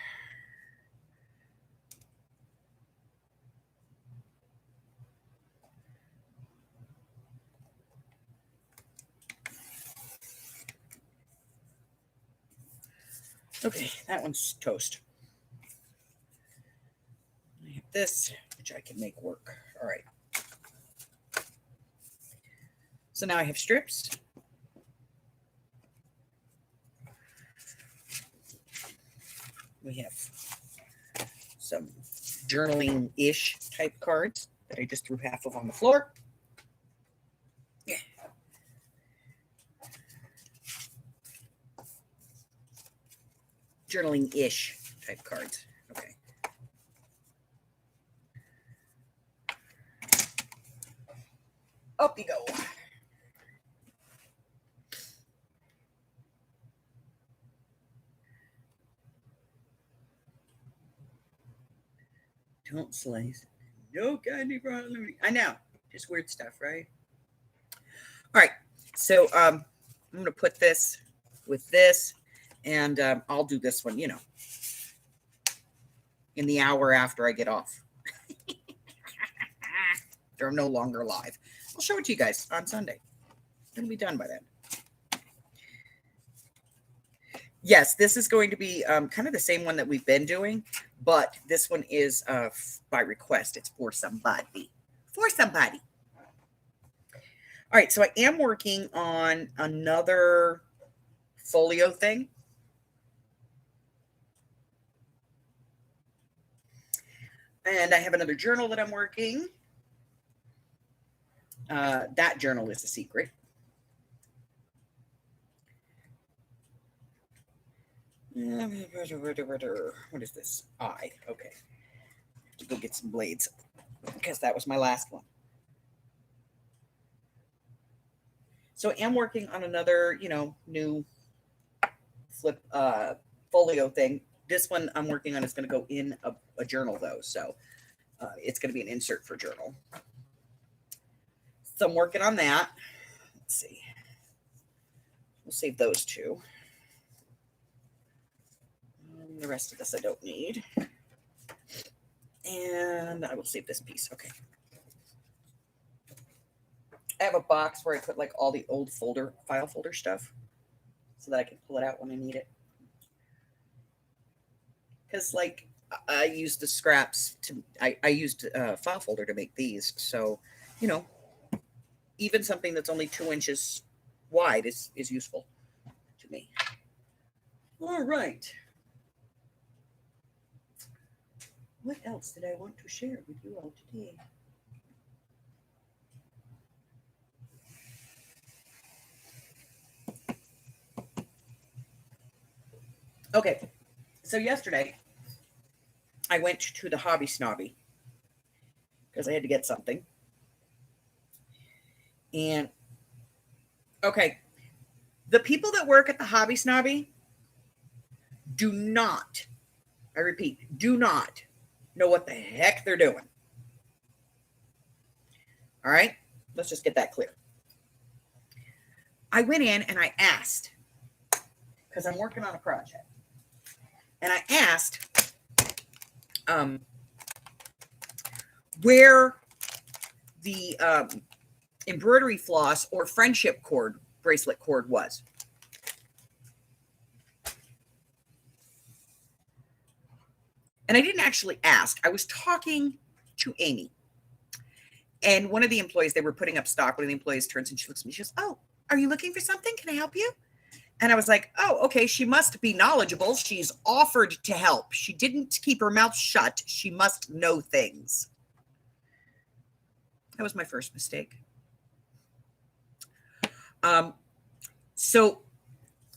Okay, that one's toast. I have this, which I can make work. All right. So now I have strips. We have some journaling-ish type cards that I just threw half of on the floor. Yeah. Journaling-ish type cards. Okay. Up you go. Don't slice. No candy for Halloween. I know. Just weird stuff, right? All right. So I'm going to put this with this, and I'll do this one, you know, in the hour after I get off. They're no longer live. I'll show it to you guys on Sunday. It'll be done by then. Yes, this is going to be kind of the same one that we've been doing, but this one is by request. It's for somebody. For somebody. All right, so I am working on another folio thing. And I have another journal that I'm working. That journal is a secret. What is this? Okay. To go get some blades because that was my last one. So I am working on another, you know, new flip folio thing. This one I'm working on is going to go in a journal though, so it's going to be an insert for journal. So I'm working on that. Let's see. We'll save those two. The rest of this I don't need. And I will save this piece. Okay. I have a box where I put like all the old file folder stuff so that I can pull it out when I need it. Because like I used the scraps I used a file folder to make these. So, you know, even something that's only 2 inches wide is useful to me. All right. What else did I want to share with you all today? Okay, so yesterday I went to the Hobby Snobby because I had to get something. And okay, the people that work at the Hobby Snobby do not, I repeat, do not know what the heck they're doing. All right, let's just get that clear. I went in and I asked, because I'm working on a project, and I asked where the embroidery floss or friendship cord, bracelet cord was. And I didn't actually ask. I was talking to Amy. And one of the employees, they were putting up stock. One of the employees turns and she looks at me. She goes, "Oh, are you looking for something? Can I help you?" And I was like, "Oh, okay. She must be knowledgeable. She's offered to help. She didn't keep her mouth shut. She must know things." That was my first mistake. So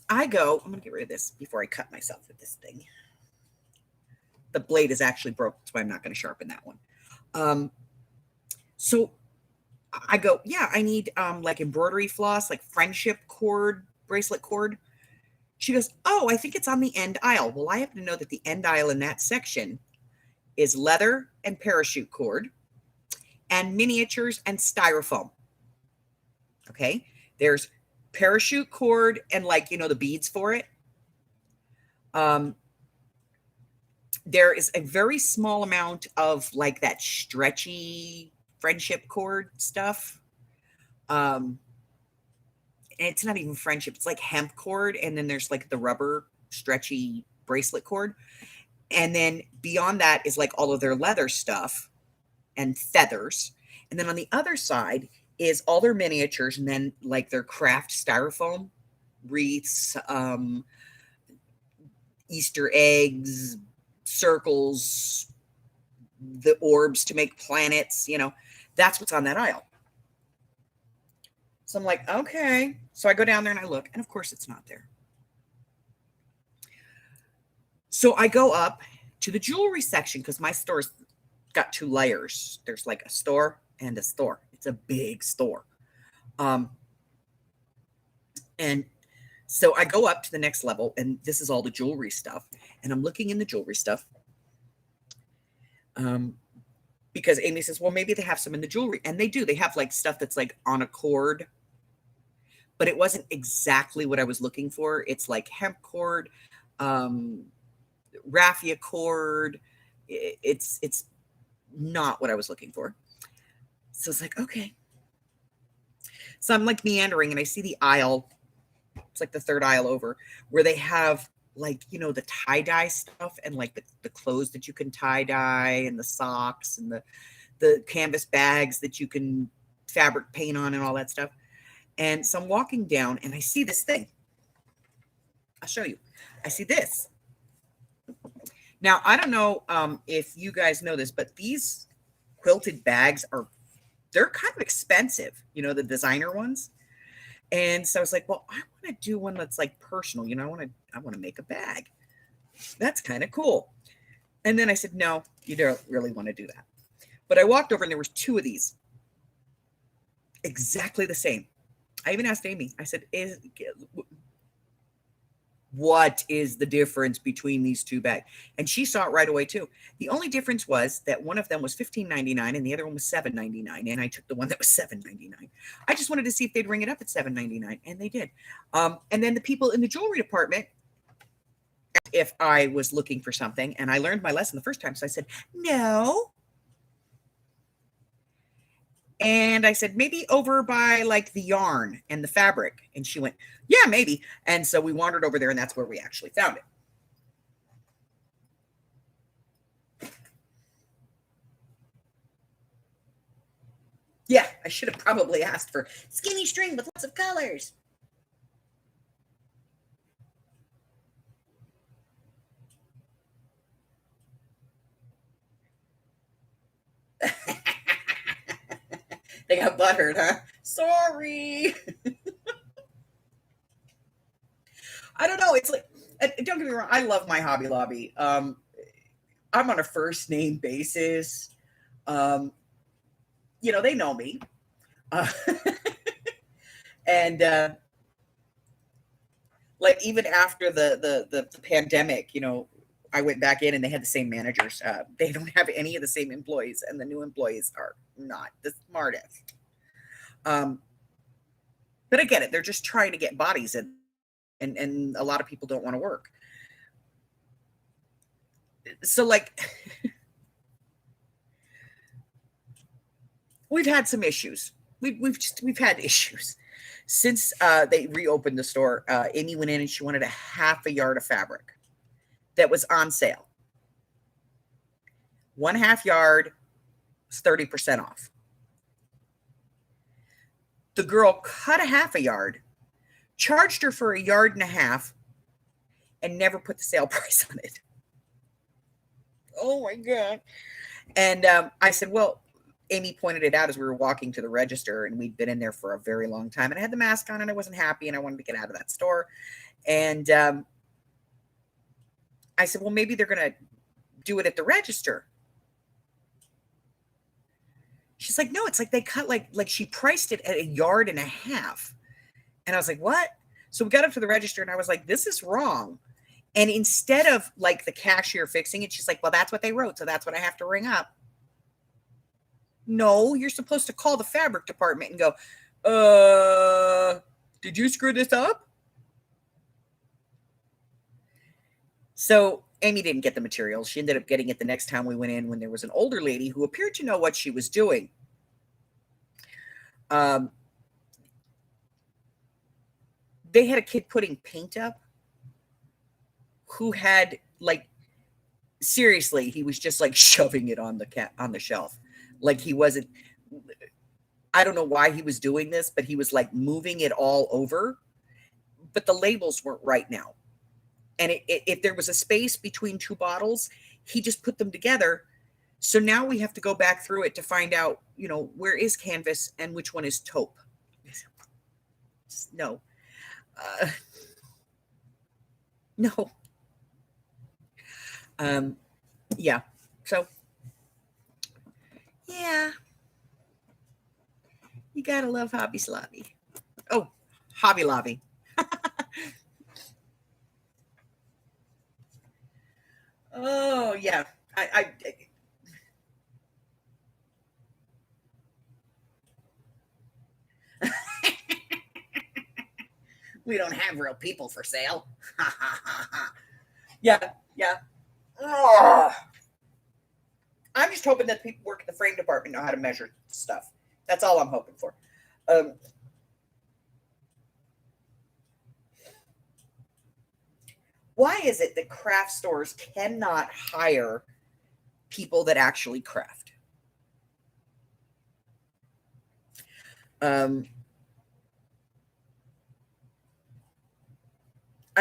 I go, I'm going to get rid of this before I cut myself with this thing. The blade is actually broke, so I'm not going to sharpen that one. So I go, yeah, I need like embroidery floss, like friendship cord, bracelet cord. She goes, "Oh, I think it's on the end aisle." Well, I happen to know that the end aisle in that section is leather and parachute cord and miniatures and styrofoam. Okay. There's parachute cord and like, the beads for it. There is a very small amount of like that stretchy friendship cord stuff. And it's not even friendship. It's like hemp cord. And then there's like the rubber stretchy bracelet cord. And then beyond that is like all of their leather stuff and feathers. And then on the other side is all their miniatures and then like their craft styrofoam wreaths, Easter eggs, circles, the orbs to make planets, that's what's on that aisle. So I'm like, okay. So I go down there and I look, and of course it's not there. So I go up to the jewelry section because my store's got 2 layers. There's like a store and a store. It's a big store. And so I go up to the next level, and this is all the jewelry stuff. And I'm looking in the jewelry stuff. Because Amy says, well, maybe they have some in the jewelry. And they do. They have like stuff that's like on a cord. But it wasn't exactly what I was looking for. It's like hemp cord, raffia cord. It's not what I was looking for. So it's like, okay. So I'm like meandering and I see the aisle. It's like the 3rd aisle over where they have like, the tie-dye stuff and like the clothes that you can tie-dye and the socks and the canvas bags that you can fabric paint on and all that stuff. And so I'm walking down and I see this thing. I'll show you. I see this. Now, I don't know if you guys know this, but these quilted bags they're kind of expensive, the designer ones. And so I was like, well, I want to do one that's like personal. I want to make a bag. That's kind of cool. And then I said, no, you don't really want to do that. But I walked over and there was 2 of these. Exactly the same. I even asked Amy, I said, what is the difference between these 2 bags? And she saw it right away too. The only difference was that one of them was $15.99 and the other one was $7.99. And I took the one that was $7.99. I just wanted to see if they'd ring it up at $7.99, and they did. And then the people in the jewelry department asked if I was looking for something, and I learned my lesson the first time. So I said, no. And I said, maybe over by like the yarn and the fabric. And she went, yeah, maybe. And so we wandered over there, and that's where we actually found it. Yeah, I should have probably asked for skinny string with lots of colors. They got buttered, huh? Sorry. I don't know. It's like, don't get me wrong. I love my Hobby Lobby. I'm on a first name basis. Um, they know me. Uh, and like even after the pandemic, I went back in and they had the same managers. They don't have any of the same employees, and the new employees are not the smartest. Um, but I get it. They're just trying to get bodies in, and a lot of people don't want to work. So like we've had some issues. We've had issues since they reopened the store. Amy went in and she wanted a half a yard of fabric that was on sale. 1/2 yard is 30% off. The girl cut a half a yard, charged her for 1.5 yards, and never put the sale price on it. Oh my God. And I said, well, Amy pointed it out as we were walking to the register, and we'd been in there for a very long time, and I had the mask on and I wasn't happy and I wanted to get out of that store. And I said, well, maybe they're going to do it at the register. She's like, no, it's like they cut like she priced it at 1.5 yards. And I was like, what? So we got up to the register and I was like, this is wrong. And instead of like the cashier fixing it, she's like, well, that's what they wrote, so that's what I have to ring up. No, you're supposed to call the fabric department and go, did you screw this up? So Amy didn't get the material. She ended up getting it the next time we went in, when there was an older lady who appeared to know what she was doing. They had a kid putting paint up who had like, seriously, he was just like shoving it on the shelf. Like he wasn't, I don't know why he was doing this, but he was like moving it all over. But the labels weren't right now. And if there was a space between 2 bottles, he just put them together. So now we have to go back through it to find out, where is canvas and which one is taupe. No. No. Yeah. So, yeah. You gotta love Hobby Lobby. Oh, Hobby Lobby. Oh, yeah. I we don't have real people for sale. Yeah, yeah. Ugh. I'm just hoping that people work in the frame department know how to measure stuff. That's all I'm hoping for. Why is it that craft stores cannot hire people that actually craft? I've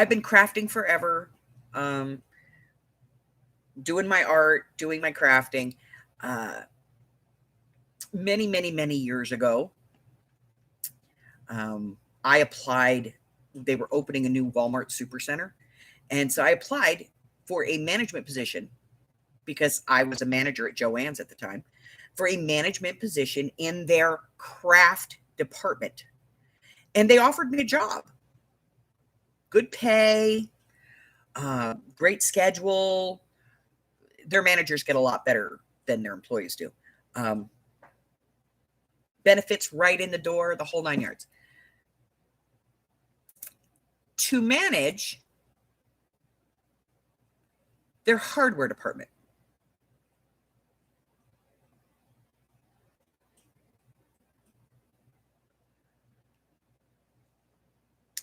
been crafting forever, doing my art, doing my crafting. Many, many, many years ago, I applied. They were opening a new Walmart Supercenter. And so I applied for a management position because I was a manager at Joann's at the time, for a management position in their craft department. And they offered me a job. Good pay, great schedule. Their managers get a lot better than their employees do. Benefits right in the door, the whole 9 yards. To manage their hardware department.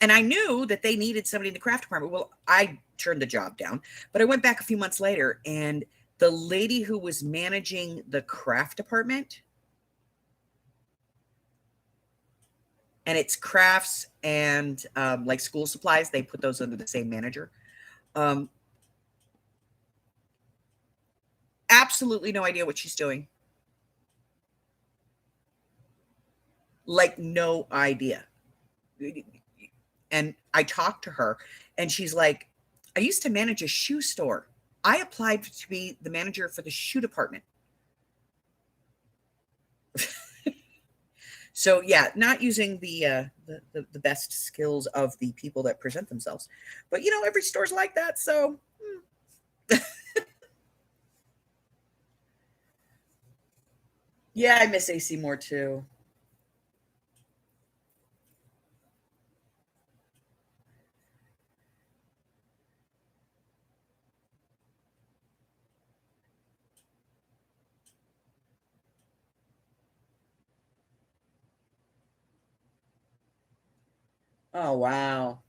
And I knew that they needed somebody in the craft department. Well, I turned the job down, but I went back a few months later, and the lady who was managing the craft department, and it's crafts and like school supplies, they put those under the same manager. Absolutely no idea what she's doing. Like, no idea. And I talked to her, and she's like, I used to manage a shoe store. I applied to be the manager for the shoe department. So yeah, not using the best skills of the people that present themselves, but you know, every store's like that. So yeah, I miss AC more too. Oh wow.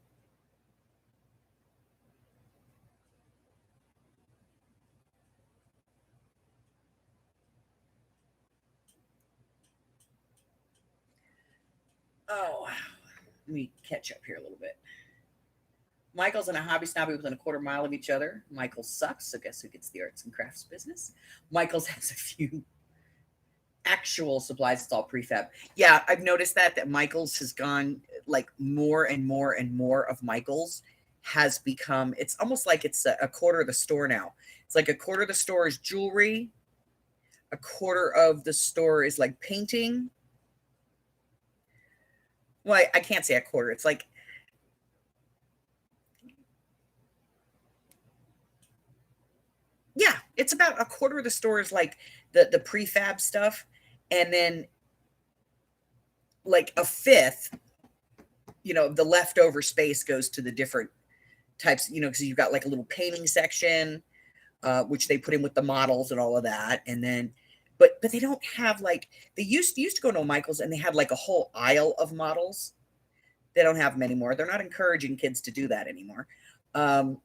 Oh wow. Let me catch up here a little bit. Michael's and a hobby snobby within a quarter mile of each other. Michael sucks, so guess who gets the arts and crafts business? Michael's has a few actual supplies. It's all prefab. Yeah, I've noticed that Michael's has gone like more and more and more of Michael's has become. It's almost like it's a quarter of the store now. It's like a quarter of the store is jewelry, a quarter of the store is like painting. Well, I can't say a quarter. It's like, yeah, it's about a quarter of the store is like the prefab stuff, and then like a fifth, you know, the leftover space goes to the different types, you know, because you've got like a little painting section, which they put in with the models and all of that, and then but they don't have like they used to go to Michael's and they had like a whole aisle of models. They don't have them anymore. They're not encouraging kids to do that anymore. Um,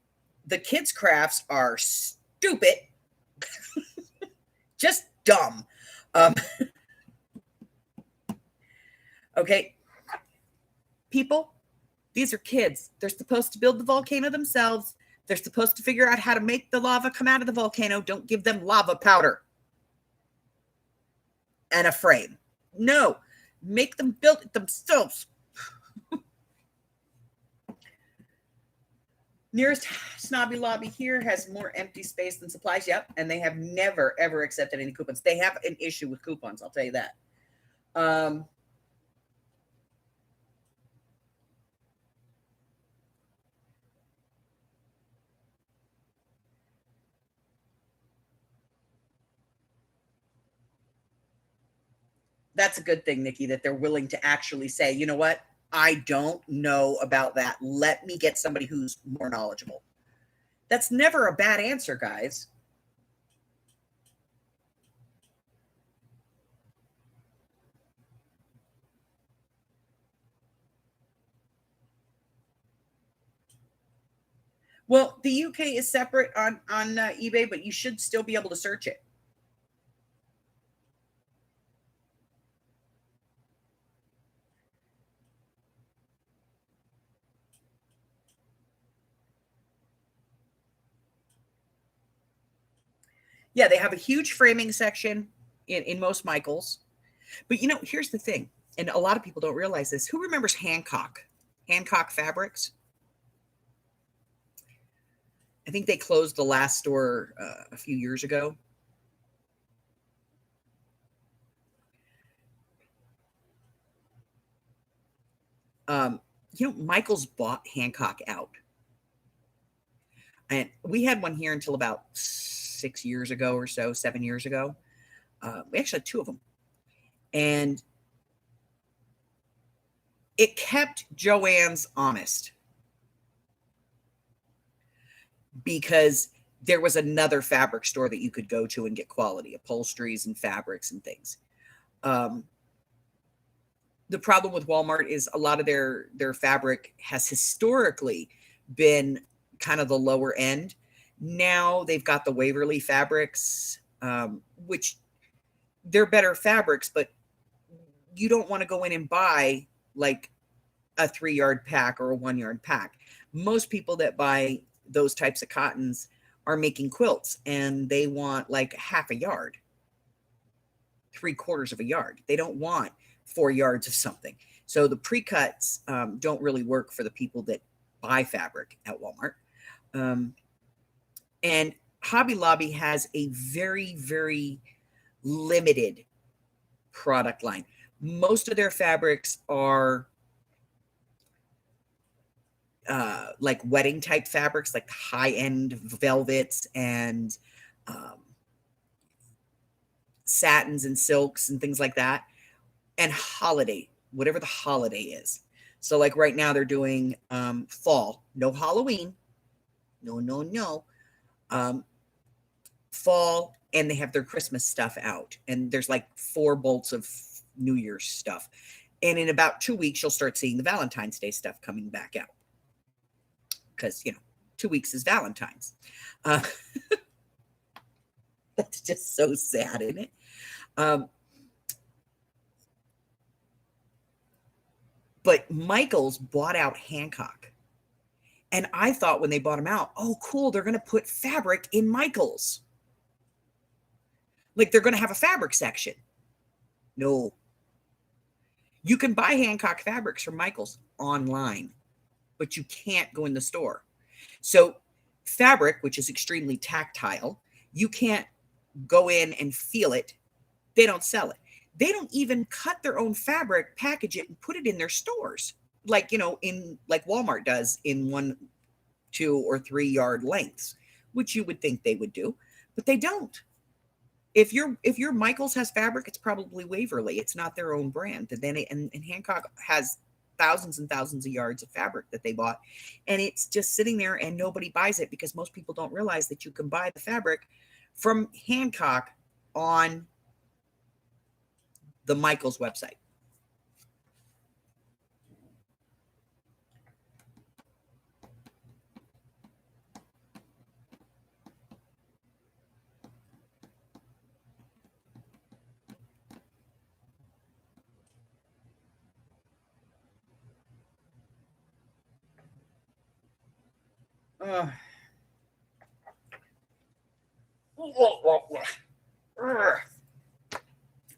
the kids' crafts are stupid, just dumb. Um, okay, people, these are kids. They're supposed to build the volcano themselves. They're supposed to figure out how to make the lava come out of the volcano. Don't give them lava powder and a frame. No, make them build it themselves. Nearest snobby lobby here has more empty space than supplies. Yep. And they have never, ever accepted any coupons. They have an issue with coupons. I'll tell you that. Um, that's a good thing, Nikki, that they're willing to actually say, you know what? I don't know about that. Let me get somebody who's more knowledgeable. That's never a bad answer, guys. Well, the UK is separate on eBay, but you should still be able to search it. Yeah, they have a huge framing section in most Michaels. But you know, here's the thing, and a lot of people don't realize this. Who remembers Hancock? Hancock Fabrics? I think they closed the last store a few years ago. Um, you know, Michaels bought Hancock out. And we had one here until about 6 years ago or so, 7 years ago. We actually had two of them. And it kept Joanne's honest because there was another fabric store that you could go to and get quality upholsteries and fabrics and things. Um, The problem with Walmart is a lot of their fabric has historically been kind of the lower end. Now they've got the Waverly fabrics, which they're better fabrics, but you don't want to go in and buy like a 3-yard pack or a 1-yard pack. Most people that buy those types of cottons are making quilts, and they want like half a yard, 3/4 of a yard. They don't want 4 yards of something. So the pre-cuts don't really work for the people that buy fabric at Walmart. And Hobby Lobby has a very, very limited product line. Most of their fabrics are like wedding type fabrics, like high-end velvets and satins and silks and things like that, and holiday, whatever the holiday is. So like right now they're doing fall, no Halloween, no, fall, and they have their Christmas stuff out, and there's like 4 bolts of New Year's stuff, and in about 2 weeks you'll start seeing the Valentine's Day stuff coming back out, because 2 weeks is Valentine's. That's just so sad, isn't it? But Michaels bought out Hancock, and I thought when they bought them out, oh cool, they're going to put fabric in Michaels, like they're going to have a fabric section. No, you can buy Hancock fabrics from Michaels online, but you can't go in the store. So fabric, which is extremely tactile, you can't go in and feel it. They don't sell it. They don't even cut their own fabric, package it, and put it in their stores, like in like Walmart does, in 1, 2, or 3 yard lengths, which you would think they would do, but they don't. If your Michaels has fabric, it's probably Waverly. It's not their own brand. And then and Hancock has thousands and thousands of yards of fabric that they bought, and it's just sitting there and nobody buys it, because most people don't realize that you can buy the fabric from Hancock on the Michaels website.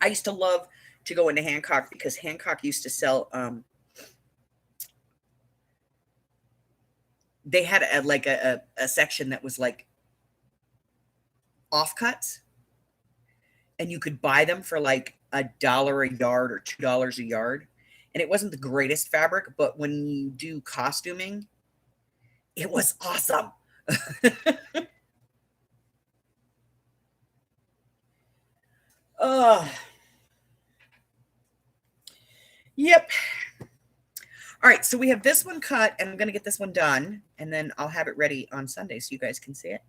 I used to love to go into Hancock, because Hancock used to sell they had a section that was like offcuts, and you could buy them for like $1 a yard or $2 a yard, and it wasn't the greatest fabric, but when you do costuming, it was awesome. Yep. All right, so we have this one cut, and I'm going to get this one done, and then I'll have it ready on Sunday so you guys can see it.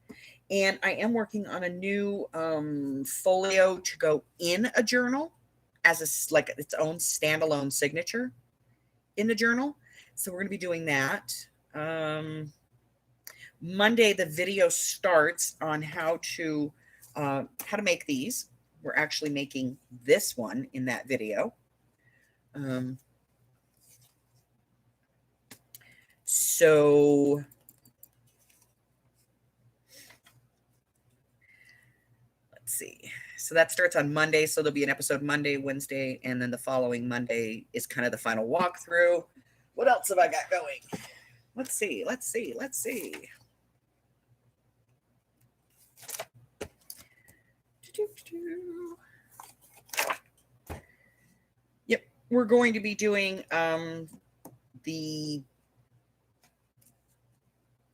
And I am working on a new folio to go in a journal as like its own standalone signature in the journal. So we're going to be doing that. Monday, the video starts on how to make these. We're actually making this one in that video. So let's see. So that starts on Monday. So there'll be an episode Monday, Wednesday, and then the following Monday is kind of the final walkthrough. What else have I got going? Let's see. Yep, we're going to be doing the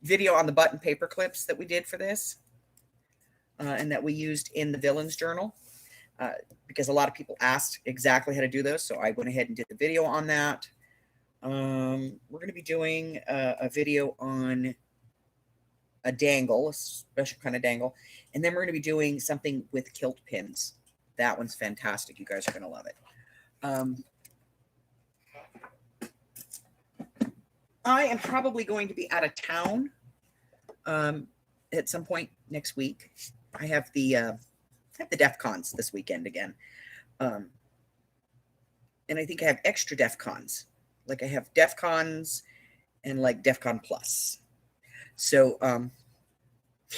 video on the button paper clips that we did for this, and that we used in the Villains Journal, because a lot of people asked exactly how to do those. So I went ahead and did the video on that. We're going to be doing a video on a dangle, a special kind of dangle, and then we're going to be doing something with kilt pins. That one's fantastic. You guys are going to love it. I am probably going to be out of town at some point next week. I have the DEF CONs this weekend again. And I think I have extra DEF CONs. Like I have DEF CONs and like DEF CON Plus. So,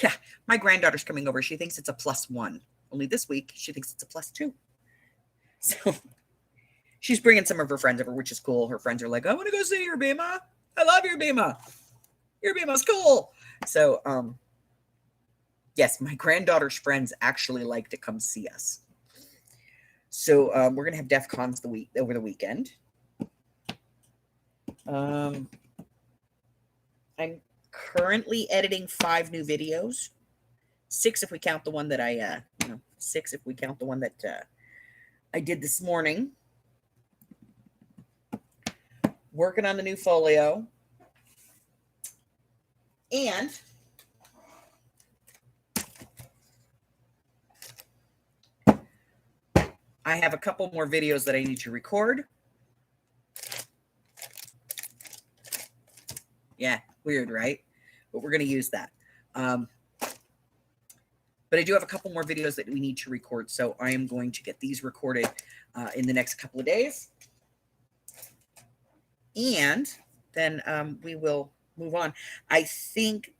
yeah, my granddaughter's coming over. She thinks it's a +1. Only this week, she thinks it's a +2. So she's bringing some of her friends over, which is cool. Her friends are like, I want to go see your Bima. I love your Bima. Your Bima's cool. So, yes, my granddaughter's friends actually like to come see us. So we're going to have DEF CONs over the weekend. I'm currently editing 5 new videos. 6 if we count the one that I 6 if we count the one that I did this morning. Working on the new folio. And I have a couple more videos that I need to record. Yeah, weird, right? But we're going to use that. But I do have a couple more videos that we need to record, so I am going to get these recorded in the next couple of days. And then we will move on. I think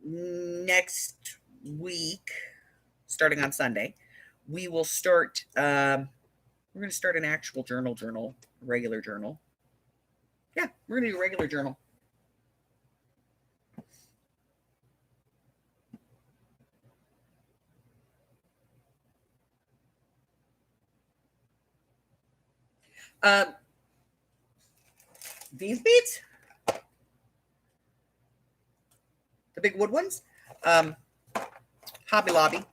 next week, starting on Sunday, we will start, we're going to start an actual journal, regular journal. Yeah, we're going to do a regular journal. These beads, the big wood ones, Hobby Lobby.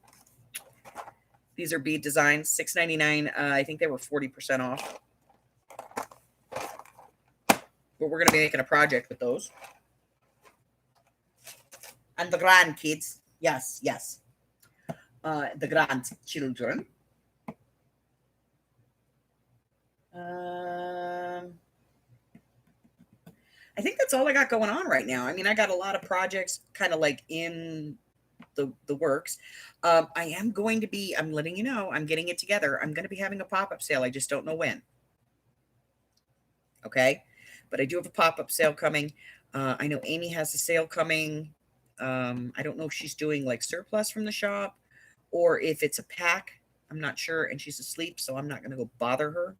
These are bead designs, $6.99. I think they were 40% off. But we're going to be making a project with those. And the grandkids. Yes, yes. The grandchildren. I think that's all I got going on right now. I mean, I got a lot of projects kind of like in the works. I am going to be, I'm letting you know, I'm getting it together. I'm going to be having a pop-up sale. I just don't know when. Okay. But I do have a pop-up sale coming. I know Amy has a sale coming. I don't know if she's doing like surplus from the shop or if it's a pack. I'm not sure. And she's asleep, so I'm not going to go bother her.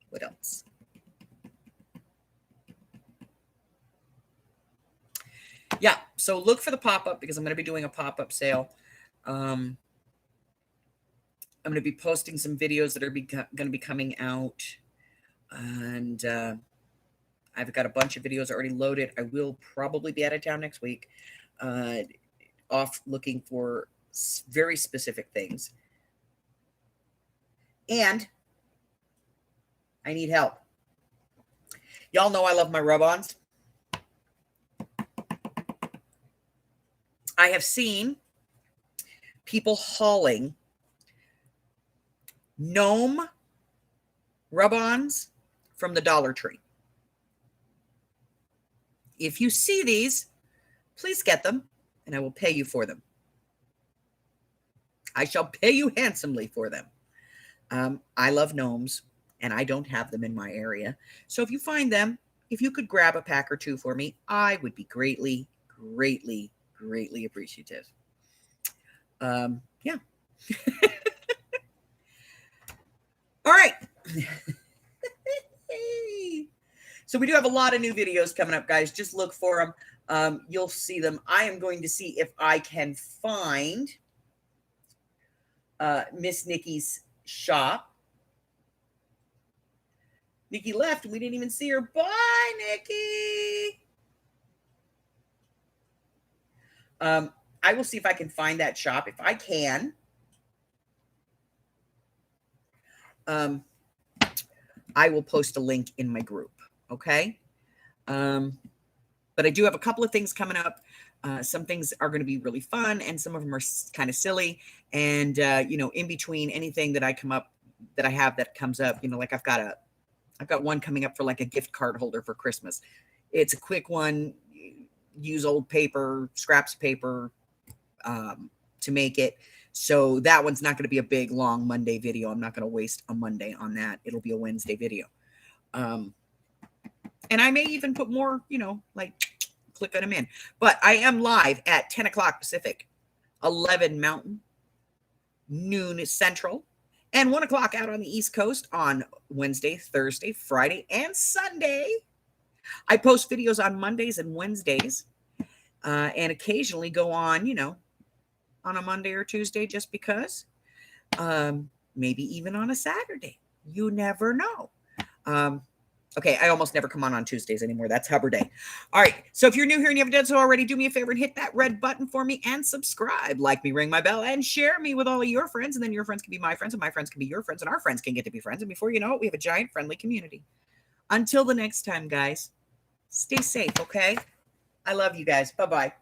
What else? Yeah, so look for the pop-up because I'm going to be doing a pop-up sale. I'm going to be posting some videos that are going to be coming out. And I've got a bunch of videos already loaded. I will probably be out of town next week, off looking for very specific things. And I need help. Y'all know I love my rub-ons. I have seen people hauling gnome rub-ons from the Dollar Tree. If you see these, please get them, and I will pay you for them. I shall pay you handsomely for them. I love gnomes, and I don't have them in my area. So if you find them, if you could grab a pack or 2 for me, I would be greatly, greatly, greatly appreciative. Yeah. All right. So we do have a lot of new videos coming up, guys. Just look for them. You'll see them. I am going to see if I can find Miss Nikki's shop. Nikki left and we didn't even see her. Bye, Nikki. I will see if I can find that shop. If I can, I will post a link in my group. Okay. But I do have a couple of things coming up. Some things are going to be really fun and some of them are kind of silly. And, in between anything that I come up that I have that comes up, like I've got one coming up for like a gift card holder for Christmas. It's a quick one. Use old paper, scraps of paper to make it. So that one's not going to be a big, long Monday video. I'm not going to waste a Monday on that. It'll be a Wednesday video. And I may even put more, like click them in. But I am live at 10 o'clock Pacific, 11 Mountain, noon Central, and 1 o'clock out on the East Coast on Wednesday, Thursday, Friday, and Sunday. I post videos on Mondays and Wednesdays, and occasionally go on, on a Monday or Tuesday just because. Maybe even on a Saturday. You never know. Okay, I almost never come on Tuesdays anymore. That's Hubbard Day. All right, so if you're new here and you haven't done so already, do me a favor and hit that red button for me and subscribe. Like me, ring my bell, and share me with all of your friends, and then your friends can be my friends, and my friends can be your friends, and our friends can get to be friends, and before you know it, we have a giant friendly community. Until the next time, guys, stay safe, okay? I love you guys. Bye-bye.